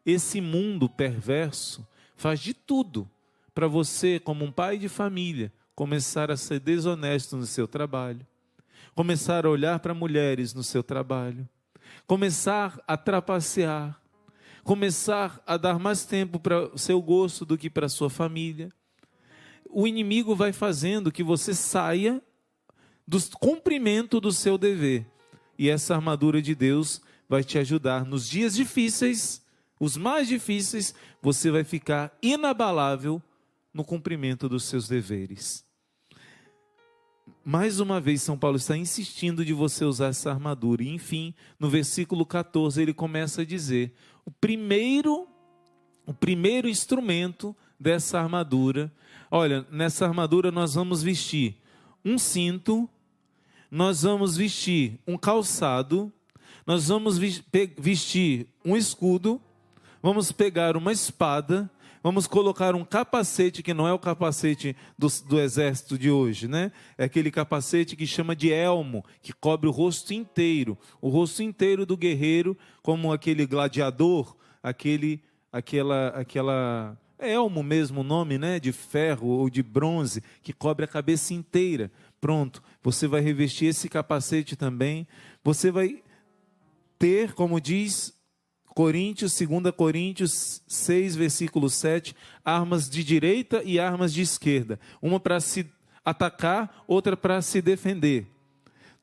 Esse mundo perverso faz de tudo para você, como um pai de família, começar a ser desonesto no seu trabalho, começar a olhar para mulheres no seu trabalho, começar a trapacear, começar a dar mais tempo para o seu gosto do que para a sua família. O inimigo vai fazendo que você saia do cumprimento do seu dever. E essa armadura de Deus vai te ajudar nos dias difíceis, os mais difíceis, você vai ficar inabalável no cumprimento dos seus deveres. Mais uma vez, São Paulo está insistindo de você usar essa armadura. E, enfim, no versículo 14, ele começa a dizer: o primeiro instrumento dessa armadura, olha, nessa armadura nós vamos vestir um cinto, nós vamos vestir um calçado, nós vamos vestir um escudo, vamos pegar uma espada, vamos colocar um capacete, que não é o capacete do exército de hoje, né? É aquele capacete que chama de elmo, que cobre o rosto inteiro do guerreiro, como aquele gladiador, aquela elmo mesmo o nome, né? De ferro ou de bronze, que cobre a cabeça inteira. Pronto, você vai revestir esse capacete também. Você vai ter, como diz 2 Coríntios 6, versículo 7, armas de direita e armas de esquerda. Uma para se atacar, outra para se defender.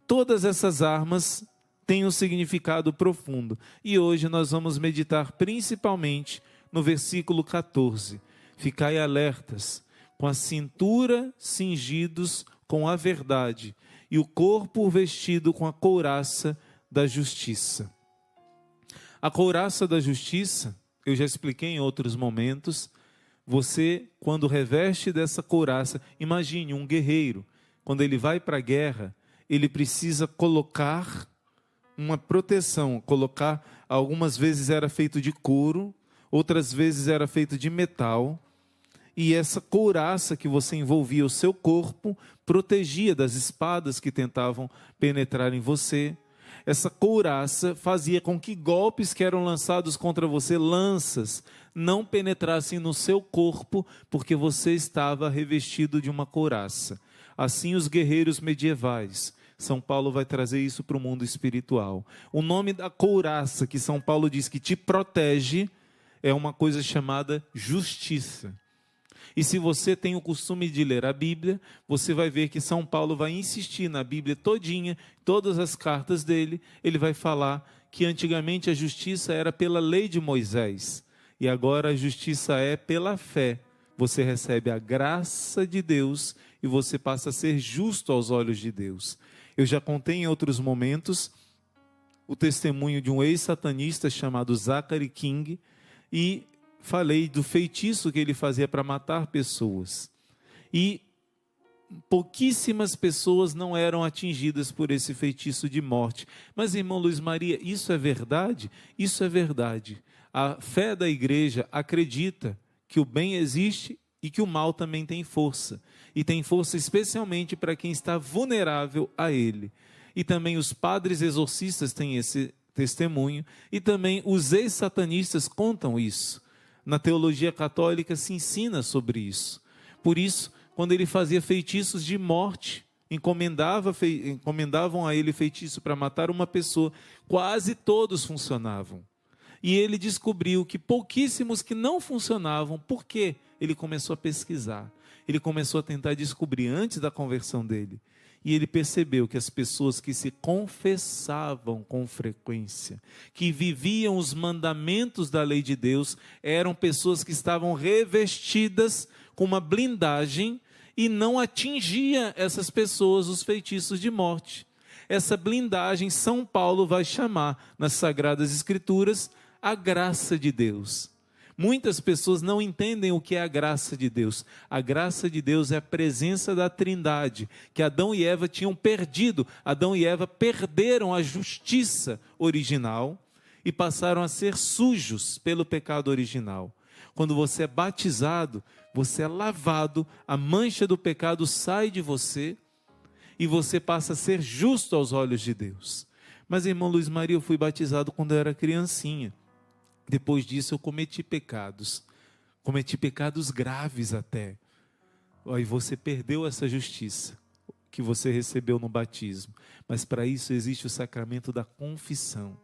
Todas essas armas têm um significado profundo. E hoje nós vamos meditar principalmente no versículo 14. Ficai alertas, com a cintura cingidos com a verdade, e o corpo vestido com a couraça da justiça. A couraça da justiça, eu já expliquei em outros momentos. Você, quando reveste dessa couraça, imagine um guerreiro, quando ele vai para a guerra, ele precisa colocar uma proteção, algumas vezes era feito de couro, outras vezes era feito de metal, e essa couraça que você envolvia o seu corpo, protegia das espadas que tentavam penetrar em você. Essa couraça fazia com que golpes que eram lançados contra você, lanças, não penetrassem no seu corpo, porque você estava revestido de uma couraça. Assim os guerreiros medievais. São Paulo vai trazer isso para o mundo espiritual. O nome da couraça que São Paulo diz que te protege é uma coisa chamada justiça. E se você tem o costume de ler a Bíblia, você vai ver que São Paulo vai insistir na Bíblia todinha, todas as cartas dele, ele vai falar que antigamente a justiça era pela lei de Moisés, e agora a justiça é pela fé. Você recebe a graça de Deus e você passa a ser justo aos olhos de Deus. Eu já contei em outros momentos o testemunho de um ex-satanista chamado Zachary King, e falei do feitiço que ele fazia para matar pessoas. E pouquíssimas pessoas não eram atingidas por esse feitiço de morte. Mas, irmão Luiz Maria, isso é verdade? Isso é verdade. A fé da igreja acredita que o bem existe e que o mal também tem força. E tem força especialmente para quem está vulnerável a ele. E também os padres exorcistas têm esse testemunho. E também os ex-satanistas contam isso. Na teologia católica se ensina sobre isso. Por isso, quando ele fazia feitiços de morte, encomendavam a ele feitiço para matar uma pessoa, quase todos funcionavam. E ele descobriu que pouquíssimos que não funcionavam. Por quê? Ele começou a pesquisar. Ele começou a tentar descobrir antes da conversão dele. E ele percebeu que as pessoas que se confessavam com frequência, que viviam os mandamentos da lei de Deus, eram pessoas que estavam revestidas com uma blindagem e não atingia essas pessoas os feitiços de morte. Essa blindagem São Paulo vai chamar nas Sagradas Escrituras a graça de Deus. Muitas pessoas não entendem o que é a graça de Deus. A graça de Deus é a presença da Trindade, que Adão e Eva tinham perdido. Adão e Eva perderam a justiça original e passaram a ser sujos pelo pecado original. Quando você é batizado, você é lavado, a mancha do pecado sai de você e você passa a ser justo aos olhos de Deus. Mas, irmão Luiz Maria, eu fui batizado quando eu era criancinha. Depois disso eu cometi pecados graves até. E você perdeu essa justiça que você recebeu no batismo. Mas para isso existe o sacramento da confissão.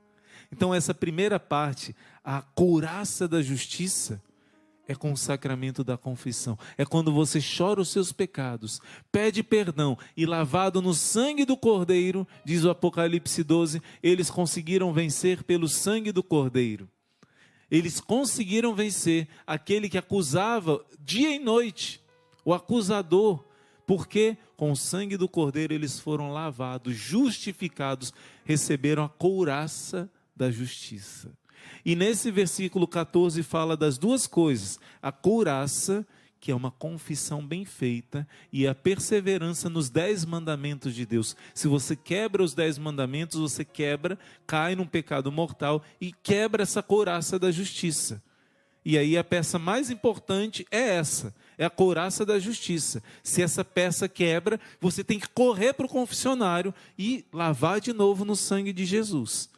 Então essa primeira parte, a couraça da justiça, é com o sacramento da confissão. É quando você chora os seus pecados, pede perdão e lavado no sangue do Cordeiro, diz o Apocalipse 12, eles conseguiram vencer pelo sangue do Cordeiro. Eles conseguiram vencer aquele que acusava dia e noite, o acusador, porque com o sangue do Cordeiro eles foram lavados, justificados, receberam a couraça da justiça. E nesse versículo 14 fala das duas coisas, a couraça, que é uma confissão bem feita, e a perseverança nos 10 mandamentos de Deus. Se você quebra os 10 mandamentos, você quebra, cai num pecado mortal e quebra essa couraça da justiça. E aí a peça mais importante é essa, é a couraça da justiça. Se essa peça quebra, você tem que correr para o confessionário e lavar de novo no sangue de Jesus.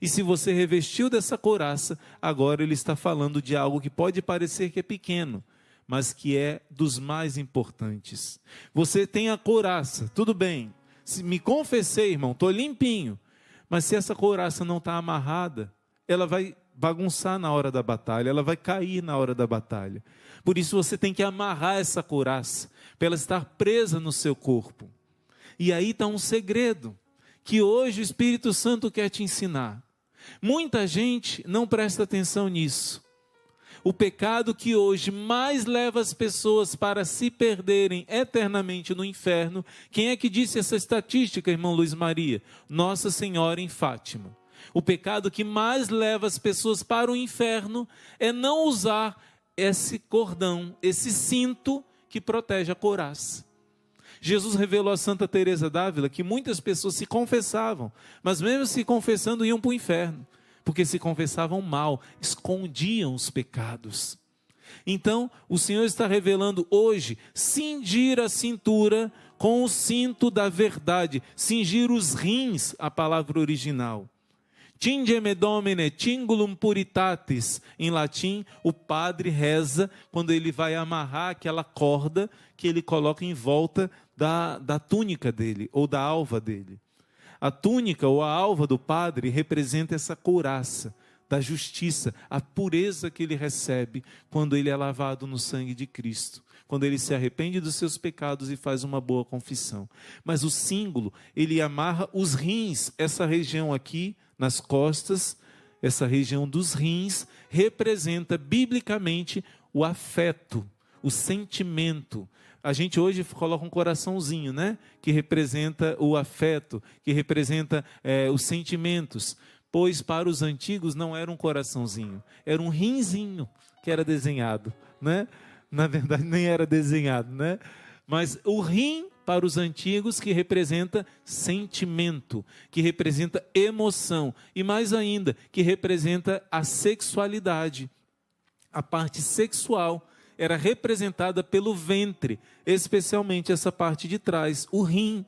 E se você revestiu dessa couraça, agora ele está falando de algo que pode parecer que é pequeno, mas que é dos mais importantes. Você tem a couraça, tudo bem. Se me confessei, irmão, estou limpinho. Mas se essa couraça não está amarrada, ela vai bagunçar na hora da batalha, ela vai cair na hora da batalha. Por isso você tem que amarrar essa couraça, para ela estar presa no seu corpo. E aí está um segredo, que hoje o Espírito Santo quer te ensinar. Muita gente não presta atenção nisso. O pecado que hoje mais leva as pessoas para se perderem eternamente no inferno, quem é que disse essa estatística, irmão Luiz Maria? Nossa Senhora em Fátima. O pecado que mais leva as pessoas para o inferno é não usar esse cordão, esse cinto que protege a couraça. Jesus revelou a Santa Teresa d'Ávila que muitas pessoas se confessavam, mas mesmo se confessando iam para o inferno, porque se confessavam mal, escondiam os pecados. Então, o Senhor está revelando hoje, cingir a cintura com o cinto da verdade, cingir os rins, a palavra original. Cingeme Domine, cingulum puritatis. Em latim, o padre reza quando ele vai amarrar aquela corda que ele coloca em volta da túnica dele, ou da alva dele. A túnica ou a alva do padre representa essa couraça da justiça, a pureza que ele recebe quando ele é lavado no sangue de Cristo, quando ele se arrepende dos seus pecados e faz uma boa confissão. Mas o símbolo, ele amarra os rins, essa região aqui, nas costas, essa região dos rins, representa biblicamente o afeto, o sentimento. A gente hoje coloca um coraçãozinho, né? Que representa o afeto, que representa os sentimentos. Pois para os antigos não era um coraçãozinho, era um rinzinho que era desenhado, né? Na verdade nem era desenhado, né? Mas o rim para os antigos que representa sentimento, que representa emoção e mais ainda, que representa a sexualidade. A parte sexual era representada pelo ventre, especialmente essa parte de trás, o rim.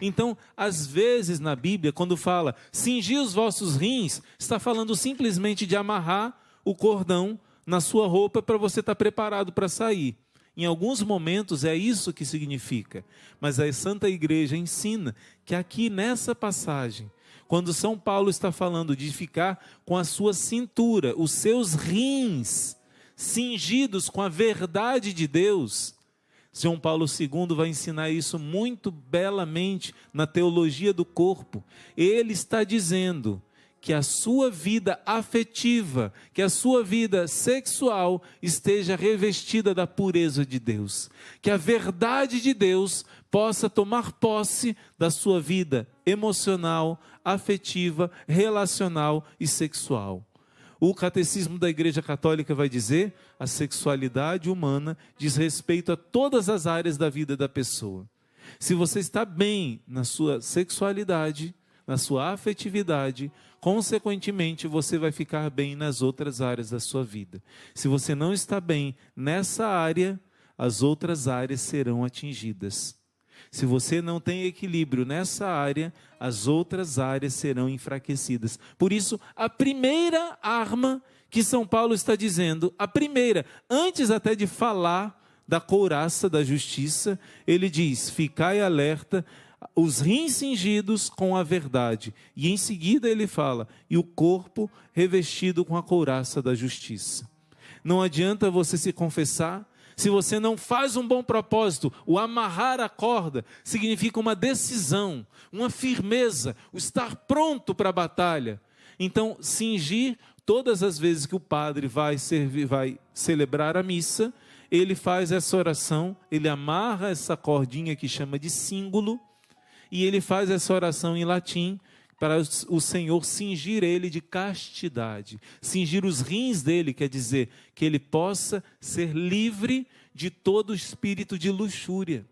Então, às vezes na Bíblia, quando fala cingir os vossos rins, está falando simplesmente de amarrar o cordão na sua roupa para você estar preparado para sair. Em alguns momentos é isso que significa, mas a Santa Igreja ensina que aqui nessa passagem, quando São Paulo está falando de ficar com a sua cintura, os seus rins cingidos com a verdade de Deus, João Paulo II vai ensinar isso muito belamente na teologia do corpo. Ele está dizendo que a sua vida afetiva, que a sua vida sexual esteja revestida da pureza de Deus. Que a verdade de Deus possa tomar posse da sua vida emocional, afetiva, relacional e sexual. O Catecismo da Igreja Católica vai dizer: a sexualidade humana diz respeito a todas as áreas da vida da pessoa. Se você está bem na sua sexualidade, na sua afetividade, consequentemente você vai ficar bem nas outras áreas da sua vida. Se você não está bem nessa área, as outras áreas serão atingidas. Se você não tem equilíbrio nessa área, as outras áreas serão enfraquecidas. Por isso, a primeira arma que São Paulo está dizendo, a primeira, antes até de falar da couraça da justiça, ele diz: ficai alerta, os rins cingidos com a verdade. E em seguida ele fala: e o corpo revestido com a couraça da justiça. Não adianta você se confessar, se você não faz um bom propósito. O amarrar a corda significa uma decisão, uma firmeza, o estar pronto para a batalha. Então, cingir, todas as vezes que o padre vai celebrar a missa, ele faz essa oração, ele amarra essa cordinha que chama de símbolo, e ele faz essa oração em latim para o Senhor cingir ele de castidade. Cingir os rins dele, quer dizer que ele possa ser livre de todo espírito de luxúria.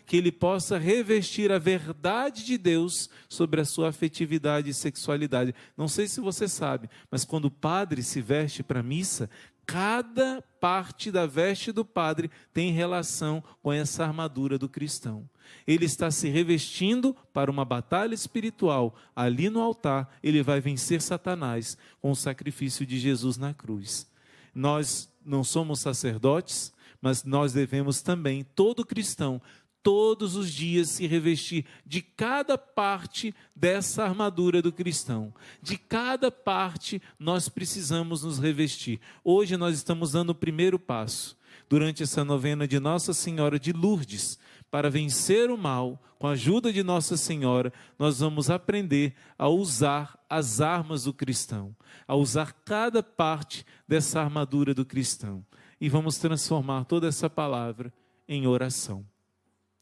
Que ele possa revestir a verdade de Deus sobre a sua afetividade e sexualidade. Não sei se você sabe, mas quando o padre se veste para a missa, cada parte da veste do padre tem relação com essa armadura do cristão. Ele está se revestindo para uma batalha espiritual. Ali no altar, ele vai vencer Satanás com o sacrifício de Jesus na cruz. Nós não somos sacerdotes, mas nós devemos também, todo cristão, todos os dias se revestir de cada parte dessa armadura do cristão. De cada parte nós precisamos nos revestir. Hoje nós estamos dando o primeiro passo, durante essa novena de Nossa Senhora de Lourdes, para vencer o mal. Com a ajuda de Nossa Senhora, nós vamos aprender a usar as armas do cristão, a usar cada parte dessa armadura do cristão. E vamos transformar toda essa palavra em oração.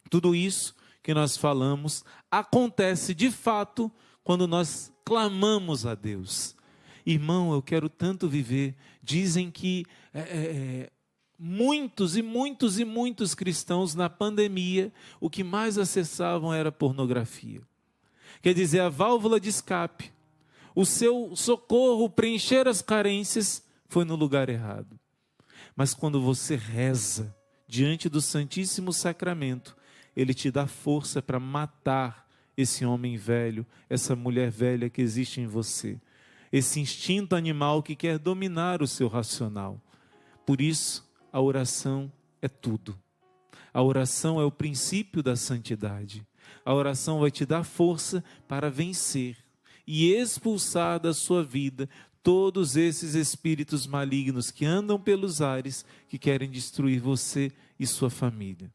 Tudo isso que nós falamos acontece de fato quando nós clamamos a Deus. Irmão, eu quero tanto viver. Dizem que muitos cristãos na pandemia, o que mais acessavam era pornografia. Quer dizer, a válvula de escape, o seu socorro, preencher as carências, foi no lugar errado. Mas quando você reza diante do Santíssimo Sacramento, Ele te dá força para matar esse homem velho, essa mulher velha que existe em você, esse instinto animal que quer dominar o seu racional. Por isso, a oração é tudo. A oração é o princípio da santidade. A oração vai te dar força para vencer e expulsar da sua vida todos esses espíritos malignos que andam pelos ares, que querem destruir você e sua família.